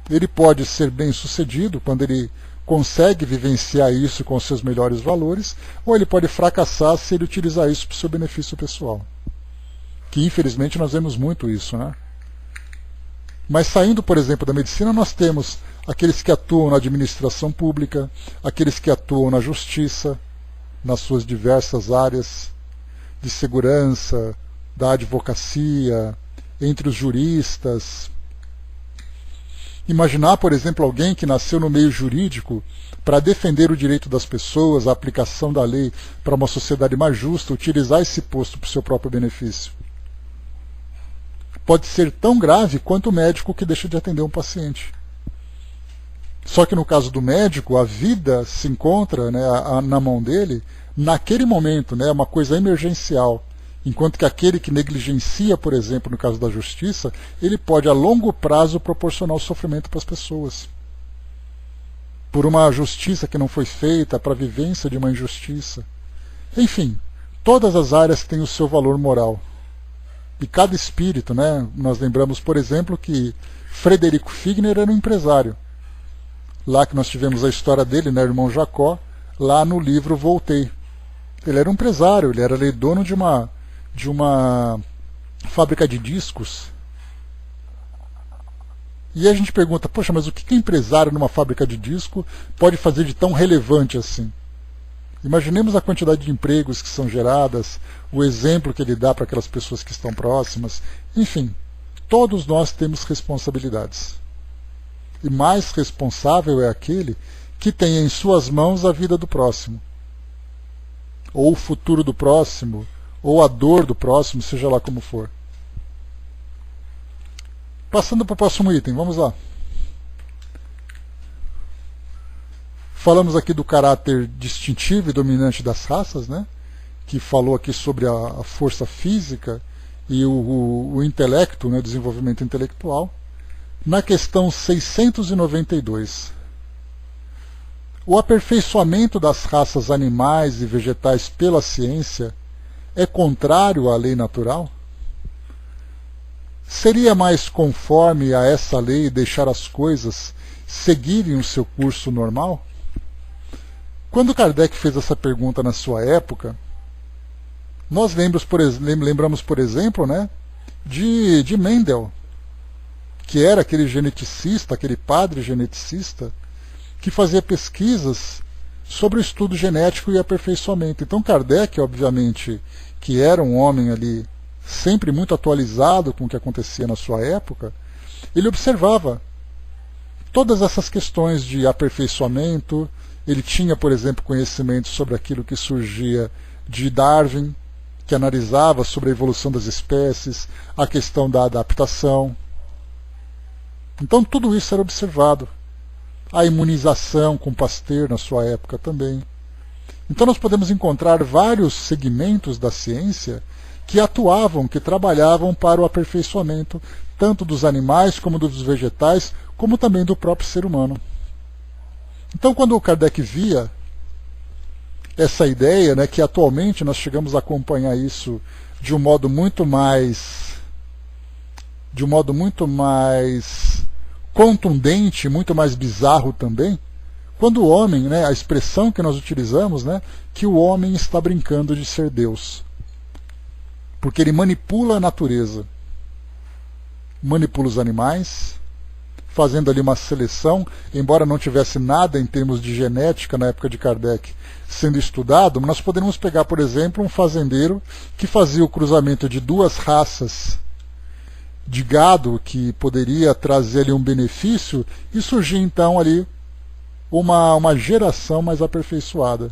Ele pode ser bem sucedido quando ele consegue vivenciar isso com seus melhores valores, ou ele pode fracassar se ele utilizar isso para o seu benefício pessoal. Que infelizmente nós vemos muito isso, né? Mas saindo, por exemplo, da medicina, nós temos aqueles que atuam na administração pública, aqueles que atuam na justiça, nas suas diversas áreas de segurança, da advocacia, entre os juristas. Imaginar, por exemplo, alguém que nasceu no meio jurídico para defender o direito das pessoas, a aplicação da lei para uma sociedade mais justa, utilizar esse posto para o seu próprio benefício. Pode ser tão grave quanto o médico que deixa de atender um paciente. Só que no caso do médico, a vida se encontra, né, na mão dele naquele momento, né, uma coisa emergencial. Enquanto que aquele que negligencia, por exemplo, no caso da justiça, ele pode a longo prazo proporcionar o sofrimento para as pessoas. Por uma justiça que não foi feita, para a vivência de uma injustiça. Enfim, todas as áreas têm o seu valor moral. E cada espírito, né, nós lembramos, por exemplo, que Frederico Figner era um empresário. Lá que nós tivemos a história dele, né, irmão Jacó, lá no livro Voltei. Ele era um empresário, ele era dono de uma fábrica de discos. E a gente pergunta, poxa, mas o que empresário numa fábrica de disco pode fazer de tão relevante assim? Imaginemos a quantidade de empregos que são geradas, o exemplo que ele dá para aquelas pessoas que estão próximas. Enfim, todos nós temos responsabilidades. E mais responsável é aquele que tem em suas mãos a vida do próximo, ou o futuro do próximo, ou a dor do próximo, seja lá como for. Passando para o próximo item, vamos lá. Falamos aqui do caráter distintivo e dominante das raças, né? Que falou aqui sobre a força física e o intelecto, né? O desenvolvimento intelectual. Na questão 692, o aperfeiçoamento das raças animais e vegetais pela ciência é contrário à lei natural? Seria mais conforme a essa lei deixar as coisas seguirem o seu curso normal? Quando Kardec fez essa pergunta na sua época, nós lembramos, por exemplo, né, de Mendel, que era aquele geneticista, aquele padre geneticista, que fazia pesquisas sobre o estudo genético e aperfeiçoamento. Então Kardec, obviamente, que era um homem ali sempre muito atualizado com o que acontecia na sua época, ele observava todas essas questões de aperfeiçoamento. Ele tinha, por exemplo, conhecimento sobre aquilo que surgia de Darwin, que analisava sobre a evolução das espécies, a questão da adaptação. Então tudo isso era observado. A imunização com Pasteur na sua época também. Então nós podemos encontrar vários segmentos da ciência que atuavam, que trabalhavam para o aperfeiçoamento, tanto dos animais como dos vegetais, como também do próprio ser humano. Então quando o Kardec via essa ideia, né, que atualmente nós chegamos a acompanhar isso de um modo muito mais contundente, muito mais bizarro também, quando o homem, né, a expressão que nós utilizamos, né, que o homem está brincando de ser Deus. Porque ele manipula a natureza, manipula os animais, fazendo ali uma seleção, embora não tivesse nada em termos de genética na época de Kardec sendo estudado, nós poderíamos pegar, por exemplo, um fazendeiro que fazia o cruzamento de duas raças de gado que poderia trazer ali um benefício e surgir então ali uma geração mais aperfeiçoada.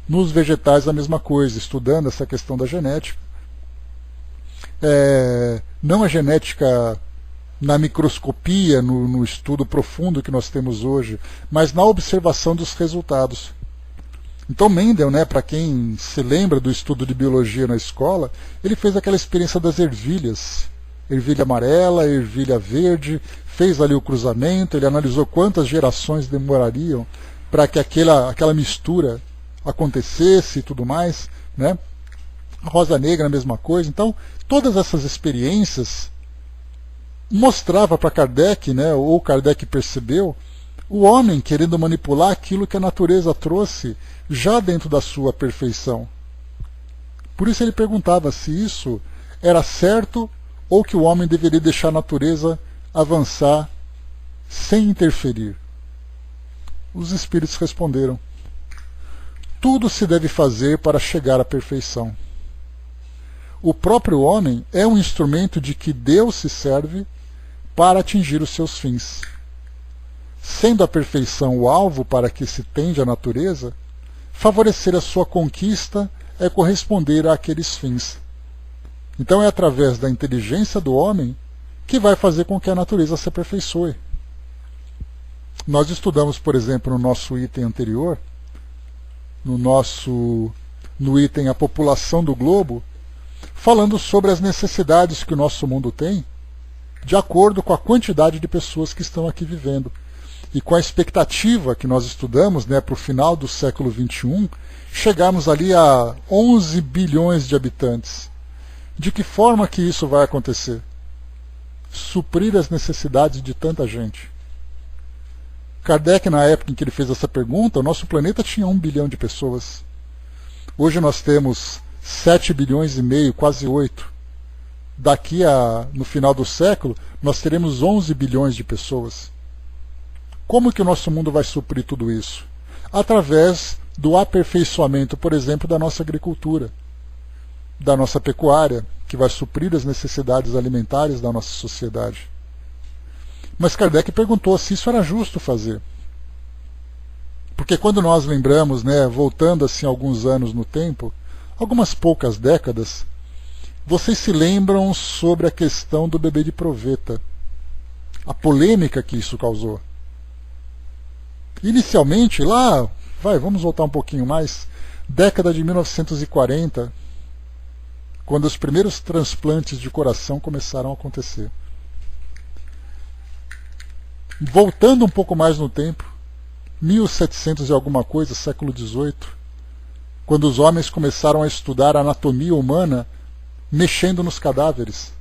Nos vegetais a mesma coisa, estudando essa questão da genética. Não a genética na microscopia, no estudo profundo que nós temos hoje, mas na observação dos resultados. Então Mendel, para quem se lembra do estudo de biologia na escola, ele fez aquela experiência das ervilhas. Ervilha amarela, ervilha verde, fez ali o cruzamento, ele analisou quantas gerações demorariam para que aquela mistura acontecesse e tudo mais. A rosa negra, a mesma coisa. Então, todas essas experiências mostrava para Kardec, ou Kardec percebeu, o homem querendo manipular aquilo que a natureza trouxe já dentro da sua perfeição. Por isso ele perguntava se isso era certo ou que o homem deveria deixar a natureza avançar sem interferir. Os espíritos responderam: tudo se deve fazer para chegar à perfeição. O próprio homem é um instrumento de que Deus se serve para atingir os seus fins. Sendo a perfeição o alvo para que se tende a natureza, favorecer a sua conquista é corresponder àqueles fins. Então é através da inteligência do homem que vai fazer com que a natureza se aperfeiçoe. Nós estudamos, por exemplo, no nosso item anterior, no item A População do Globo, falando sobre as necessidades que o nosso mundo tem, de acordo com a quantidade de pessoas que estão aqui vivendo. E com a expectativa que nós estudamos para o final do século XXI, chegarmos ali a 11 bilhões de habitantes. De que forma que isso vai acontecer? Suprir as necessidades de tanta gente. Kardec, na época em que ele fez essa pergunta, o nosso planeta tinha 1 bilhão de pessoas. Hoje nós temos 7 bilhões e meio, quase 8. Daqui no final do século, nós teremos 11 bilhões de pessoas. Como que o nosso mundo vai suprir tudo isso? Através do aperfeiçoamento, por exemplo, da nossa agricultura, da nossa pecuária, que vai suprir as necessidades alimentares da nossa sociedade. Mas Kardec perguntou se isso era justo fazer. Porque quando nós lembramos, voltando assim alguns anos no tempo, algumas poucas décadas, vocês se lembram sobre a questão do bebê de proveta, a polêmica que isso causou. Inicialmente, vamos voltar um pouquinho mais, década de 1940, quando os primeiros transplantes de coração começaram a acontecer. Voltando um pouco mais no tempo, 1700 e alguma coisa, século XVIII, quando os homens começaram a estudar a anatomia humana mexendo nos cadáveres.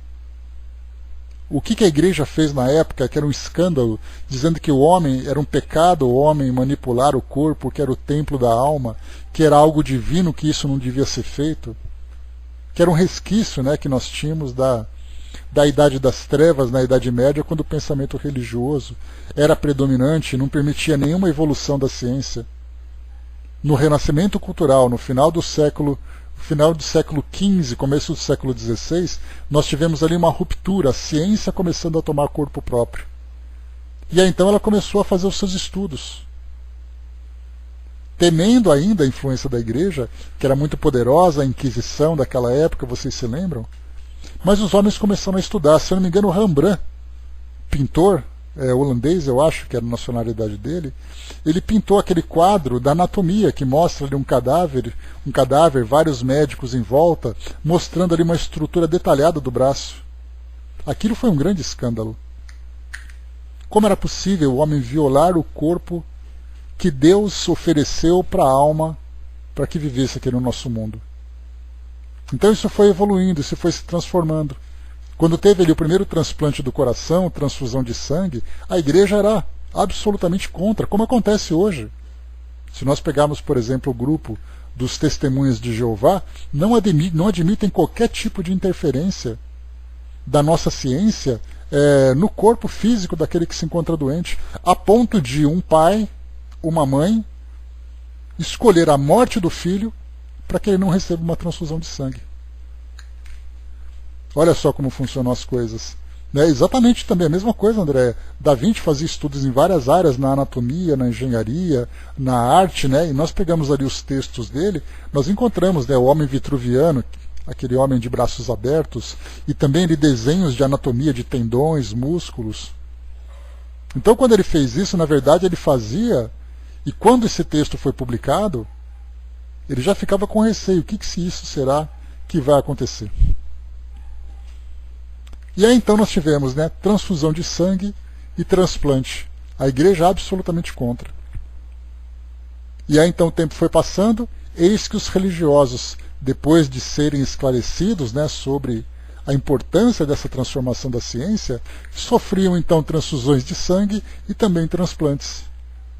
O que a igreja fez na época, que era um escândalo, dizendo que o homem era um pecado, o homem manipular o corpo, que era o templo da alma, que era algo divino, que isso não devia ser feito, que era um resquício que nós tínhamos da Idade das Trevas, na Idade Média, quando o pensamento religioso era predominante e não permitia nenhuma evolução da ciência. No Renascimento Cultural, no final do século XV, começo do século XVI, nós tivemos ali uma ruptura, a ciência começando a tomar corpo próprio. E aí então ela começou a fazer os seus estudos. Temendo ainda a influência da igreja, que era muito poderosa, a Inquisição daquela época, vocês se lembram? Mas os homens começaram a estudar. Se eu não me engano, Rembrandt, pintor holandês, eu acho que era a nacionalidade dele, ele pintou aquele quadro da anatomia que mostra ali um cadáver, vários médicos em volta, mostrando ali uma estrutura detalhada do braço. Aquilo foi um grande escândalo. Como era possível o homem violar o corpo que Deus ofereceu para a alma para que vivesse aqui no nosso mundo? Então isso foi evoluindo, isso foi se transformando. Quando teve ali o primeiro transplante do coração, transfusão de sangue, a igreja era absolutamente contra, como acontece hoje. Se nós pegarmos, por exemplo, o grupo dos Testemunhas de Jeová, não admitem qualquer tipo de interferência da nossa ciência no corpo físico daquele que se encontra doente, a ponto de um pai, uma mãe, escolher a morte do filho para que ele não receba uma transfusão de sangue. Olha só como funcionam as coisas. Exatamente também a mesma coisa, André. Da Vinci fazia estudos em várias áreas, na anatomia, na engenharia, na arte, e nós pegamos ali os textos dele, nós encontramos o homem vitruviano, aquele homem de braços abertos, e também ali desenhos de anatomia de tendões, músculos. Então, quando ele fez isso, na verdade ele fazia, e quando esse texto foi publicado, ele já ficava com receio. O que se isso será que vai acontecer? E aí então nós tivemos transfusão de sangue e transplante. A igreja absolutamente contra. E aí então o tempo foi passando, eis que os religiosos, depois de serem esclarecidos sobre a importância dessa transformação da ciência, sofriam então transfusões de sangue e também transplantes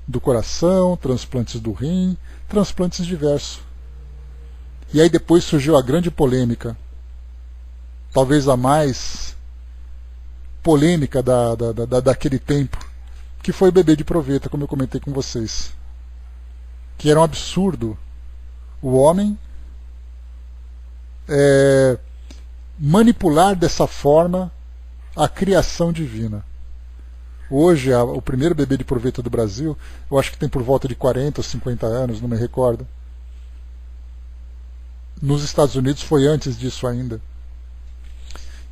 do coração, transplantes do rim, transplantes diversos. E aí depois surgiu a grande polêmica, talvez a mais polêmica daquele tempo, que foi o bebê de proveta, como eu comentei com vocês. Que era um absurdo o homem manipular dessa forma a criação divina. Hoje, o primeiro bebê de proveta do Brasil, eu acho que tem por volta de 40 ou 50 anos, não me recordo. Nos Estados Unidos foi antes disso ainda.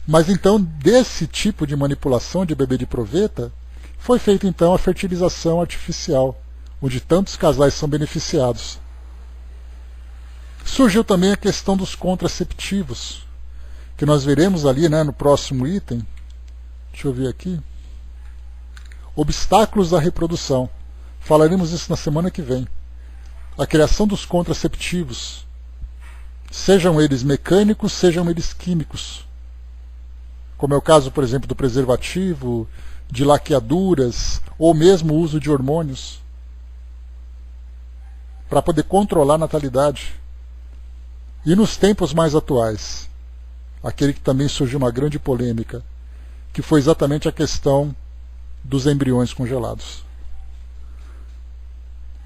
Mas então, desse tipo de manipulação de bebê de proveta, foi feita então a fertilização artificial, onde tantos casais são beneficiados. Surgiu também a questão dos contraceptivos, que nós veremos ali no próximo item. Deixa eu ver aqui. Obstáculos à reprodução. Falaremos isso na semana que vem. A criação dos contraceptivos, sejam eles mecânicos, sejam eles químicos. Como é o caso, por exemplo, do preservativo, de laqueaduras, ou mesmo o uso de hormônios, para poder controlar a natalidade. E nos tempos mais atuais, aquele que também surgiu uma grande polêmica, que foi exatamente a questão dos embriões congelados.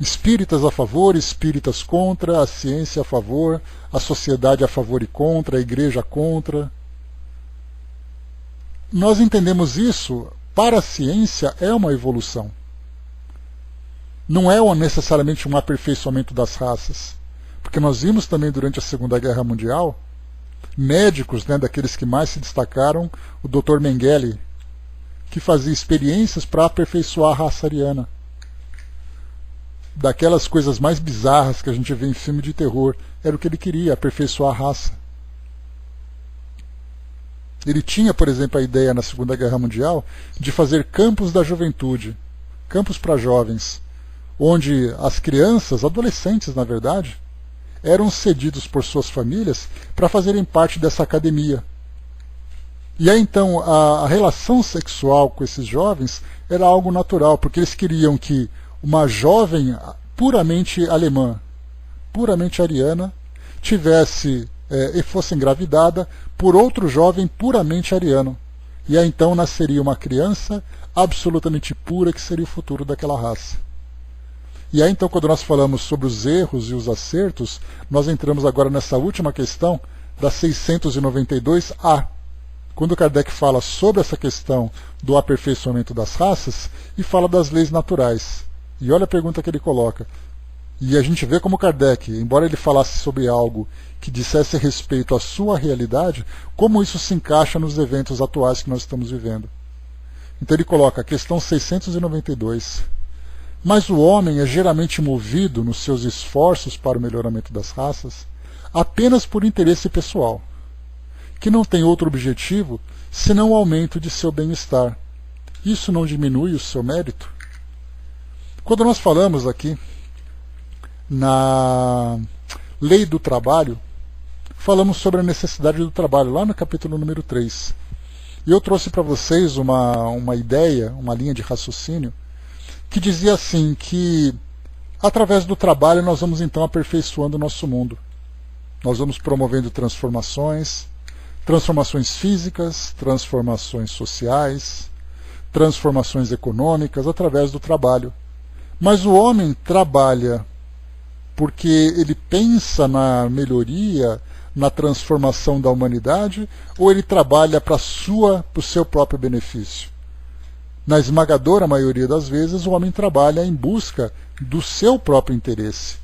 Espíritas a favor, espíritas contra, a ciência a favor, a sociedade a favor e contra, a igreja contra. Nós entendemos isso, para a ciência é uma evolução. Não é necessariamente um aperfeiçoamento das raças. Porque nós vimos também durante a Segunda Guerra Mundial, médicos, daqueles que mais se destacaram, o Dr. Mengele, que fazia experiências para aperfeiçoar a raça ariana. Daquelas coisas mais bizarras que a gente vê em filme de terror, era o que ele queria, aperfeiçoar a raça. Ele tinha, por exemplo, a ideia na Segunda Guerra Mundial de fazer campos da juventude, campos para jovens, onde as crianças, adolescentes na verdade, eram cedidos por suas famílias para fazerem parte dessa academia. E aí então a relação sexual com esses jovens era algo natural, porque eles queriam que uma jovem puramente alemã, puramente ariana, tivesse e fosse engravidada por outro jovem puramente ariano. E aí então nasceria uma criança absolutamente pura que seria o futuro daquela raça. E aí então, quando nós falamos sobre os erros e os acertos, nós entramos agora nessa última questão da 692A, quando Kardec fala sobre essa questão do aperfeiçoamento das raças e fala das leis naturais. E olha a pergunta que ele coloca. E a gente vê como Kardec, embora ele falasse sobre algo que dissesse respeito à sua realidade, como isso se encaixa nos eventos atuais que nós estamos vivendo. Então ele coloca a questão 692. Mas o homem é geralmente movido nos seus esforços para o melhoramento das raças apenas por interesse pessoal, que não tem outro objetivo senão o aumento de seu bem-estar. Isso não diminui o seu mérito? Quando nós falamos aqui na lei do trabalho, falamos sobre a necessidade do trabalho, lá no capítulo número 3. E eu trouxe para vocês uma ideia, uma linha de raciocínio, que dizia assim, que através do trabalho nós vamos então aperfeiçoando o nosso mundo. Nós vamos promovendo transformações, Transformações físicas, transformações sociais, transformações econômicas através do trabalho. Mas o homem trabalha porque ele pensa na melhoria, na transformação da humanidade, ou ele trabalha para o seu próprio benefício? Na esmagadora maioria das vezes, o homem trabalha em busca do seu próprio interesse.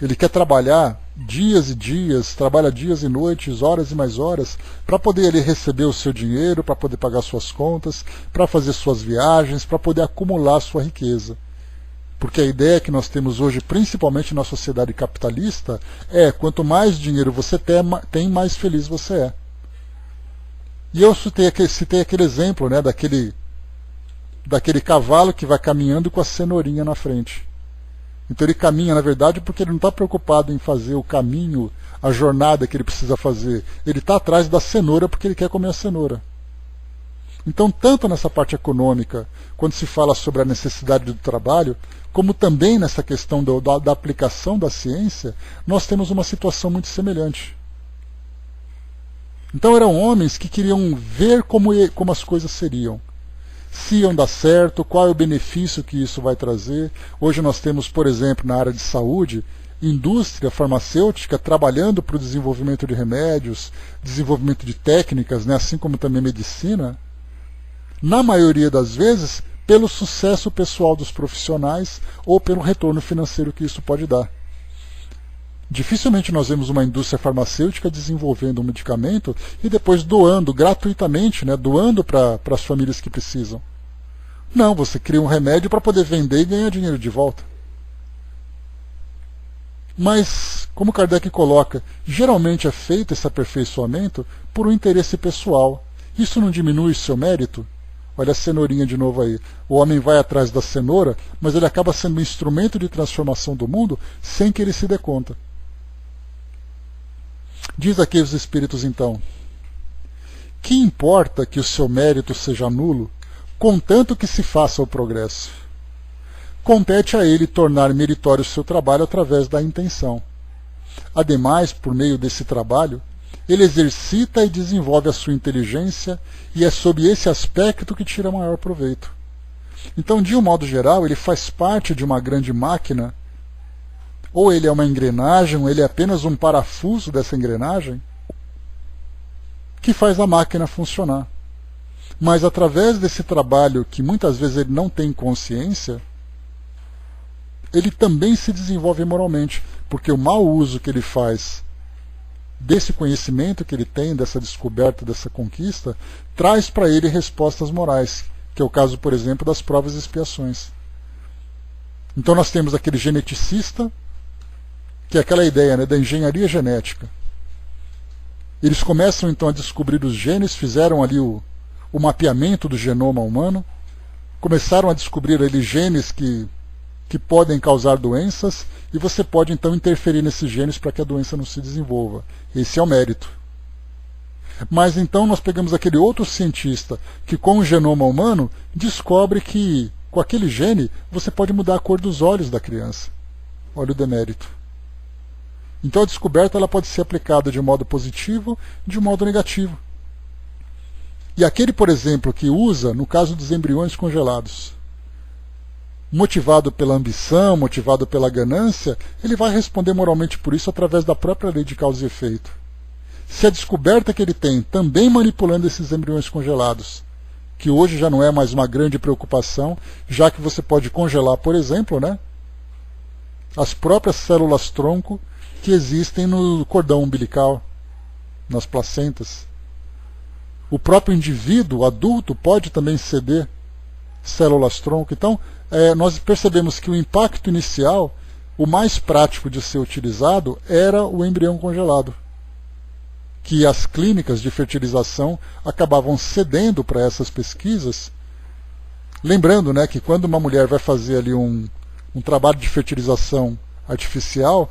Ele quer trabalhar dias e dias, trabalha dias e noites, horas e mais horas, para poder ele receber o seu dinheiro, para poder pagar suas contas, para fazer suas viagens, para poder acumular sua riqueza. Porque a ideia que nós temos hoje, principalmente na sociedade capitalista, é quanto mais dinheiro você tem, mais feliz você é. E eu citei aquele exemplo, né, daquele cavalo que vai caminhando com a cenourinha na frente. Então ele caminha, na verdade, porque ele não está preocupado em fazer o caminho, a jornada que ele precisa fazer. Ele está atrás da cenoura porque ele quer comer a cenoura. Então, tanto nessa parte econômica, quando se fala sobre a necessidade do trabalho, como também nessa questão da aplicação da ciência, nós temos uma situação muito semelhante. Então eram homens que queriam ver como as coisas seriam. Se iam dar certo, qual é o benefício que isso vai trazer. Hoje nós temos, por exemplo, na área de saúde, indústria farmacêutica trabalhando para o desenvolvimento de remédios, desenvolvimento de técnicas, né, assim como também medicina, na maioria das vezes, pelo sucesso pessoal dos profissionais ou pelo retorno financeiro que isso pode dar. Dificilmente nós vemos uma indústria farmacêutica desenvolvendo um medicamento e depois doando gratuitamente, né, doando para as famílias que precisam. Não, você cria um remédio para poder vender e ganhar dinheiro de volta. Mas, como Kardec coloca, geralmente é feito esse aperfeiçoamento por um interesse pessoal. Isso não diminui seu mérito? Olha a cenourinha de novo aí. O homem vai atrás da cenoura, mas ele acaba sendo um instrumento de transformação do mundo sem que ele se dê conta. Diz aqui os espíritos então: que importa que o seu mérito seja nulo, contanto que se faça o progresso? Compete a ele tornar meritório o seu trabalho através da intenção. Ademais, por meio desse trabalho, ele exercita e desenvolve a sua inteligência e é sob esse aspecto que tira maior proveito. Então, de um modo geral, ele faz parte de uma grande máquina, ou ele é uma engrenagem, ou ele é apenas um parafuso dessa engrenagem, que faz a máquina funcionar. Mas através desse trabalho, que muitas vezes ele não tem consciência, ele também se desenvolve moralmente, porque o mau uso que ele faz desse conhecimento que ele tem, dessa descoberta, dessa conquista, traz para ele respostas morais, que é o caso, por exemplo, das provas e expiações. Então nós temos aquele geneticista, que é aquela ideia, né, da engenharia genética. Eles começam então a descobrir os genes, fizeram ali o mapeamento do genoma humano, começaram a descobrir ali genes que podem causar doenças, e você pode então interferir nesses genes para que a doença não se desenvolva. Esse é o mérito. Mas então nós pegamos aquele outro cientista que com o genoma humano descobre que com aquele gene você pode mudar a cor dos olhos da criança. Olha o demérito. Então a descoberta ela pode ser aplicada de modo positivo, de modo negativo. E aquele, por exemplo, que usa, no caso dos embriões congelados, motivado pela ambição, motivado pela ganância, ele vai responder moralmente por isso através da própria lei de causa e efeito. Se a descoberta que ele tem, também manipulando esses embriões congelados, que hoje já não é mais uma grande preocupação, já que você pode congelar, por exemplo, né, as próprias células-tronco que existem no cordão umbilical, nas placentas. O próprio indivíduo adulto pode também ceder células-tronco. Então, nós percebemos que o impacto inicial, o mais prático de ser utilizado, era o embrião congelado, que as clínicas de fertilização acabavam cedendo para essas pesquisas. Lembrando, né, que quando uma mulher vai fazer ali um trabalho de fertilização artificial,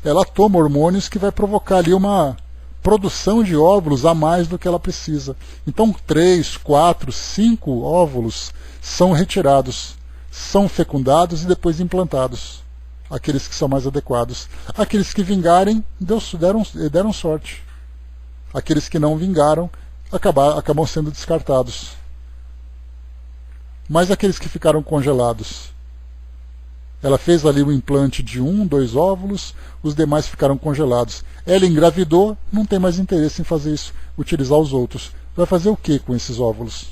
ela toma hormônios que vai provocar ali uma produção de óvulos a mais do que ela precisa. Então 3, 4, 5 óvulos são retirados, são fecundados e depois implantados. Aqueles que são mais adequados. Aqueles que vingarem deram sorte. Aqueles que não vingaram acabam sendo descartados. Mas aqueles que ficaram congelados, ela fez ali o implante de 1, 2 óvulos, os demais ficaram congelados. Ela engravidou, não tem mais interesse em fazer isso, utilizar os outros. Vai fazer o que com esses óvulos?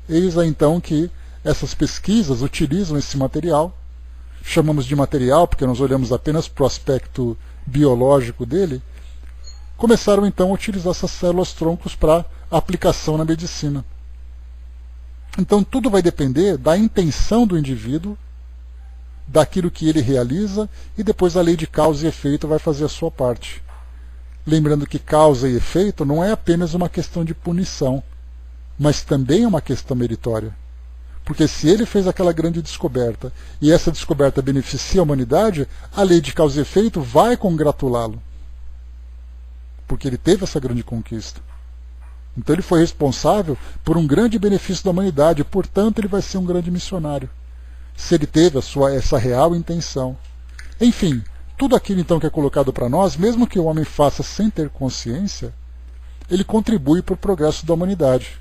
Eis aí então que essas pesquisas utilizam esse material, chamamos de material porque nós olhamos apenas para o aspecto biológico dele, começaram então a utilizar essas células-troncos para aplicação na medicina. Então tudo vai depender da intenção do indivíduo, daquilo que ele realiza, e depois a lei de causa e efeito vai fazer a sua parte. Lembrando que causa e efeito não é apenas uma questão de punição, mas também é uma questão meritória. Porque se ele fez aquela grande descoberta, e essa descoberta beneficia a humanidade, a lei de causa e efeito vai congratulá-lo. Porque ele teve essa grande conquista. Então ele foi responsável por um grande benefício da humanidade, portanto ele vai ser um grande missionário, se ele teve essa real intenção. Enfim, tudo aquilo então que é colocado para nós, mesmo que o homem faça sem ter consciência, ele contribui para o progresso da humanidade.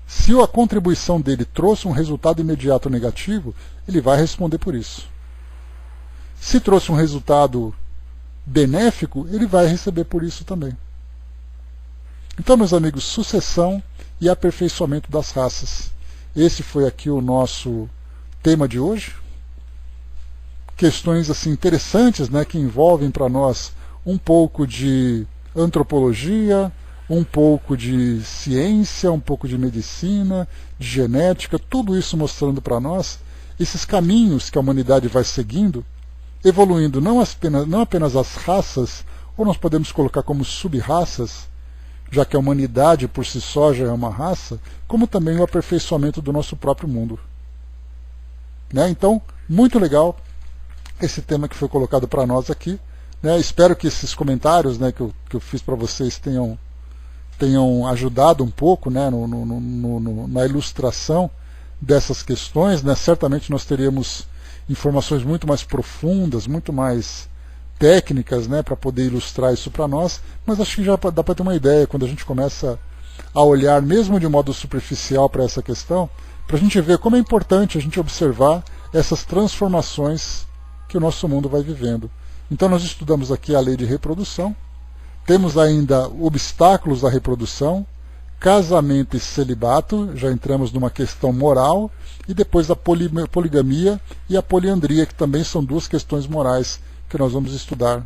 Se a contribuição dele trouxe um resultado imediato negativo, ele vai responder por isso. Se trouxe um resultado benéfico, ele vai receber por isso também. Então, meus amigos, sucessão e aperfeiçoamento das raças. Esse foi aqui o nosso tema de hoje. Questões assim interessantes, né, que envolvem para nós um pouco de antropologia, um pouco de ciência, um pouco de medicina, de genética, tudo isso mostrando para nós esses caminhos que a humanidade vai seguindo, evoluindo não apenas as raças, ou nós podemos colocar como sub-raças, já que a humanidade por si só já é uma raça, como também o aperfeiçoamento do nosso próprio mundo. Né? Então, muito legal esse tema que foi colocado para nós aqui. Né? Espero que esses comentários, né, que eu fiz para vocês tenham ajudado um pouco, né, na ilustração dessas questões. Né? Certamente nós teríamos informações muito mais profundas, muito mais técnicas, né, para poder ilustrar isso para nós, mas acho que já dá para ter uma ideia quando a gente começa a olhar, mesmo de modo superficial, para essa questão, para a gente ver como é importante a gente observar essas transformações que o nosso mundo vai vivendo. Então nós estudamos aqui a lei de reprodução, temos ainda obstáculos à reprodução, casamento e celibato, já entramos numa questão moral, e depois a poligamia e a poliandria, que também são duas questões morais que nós vamos estudar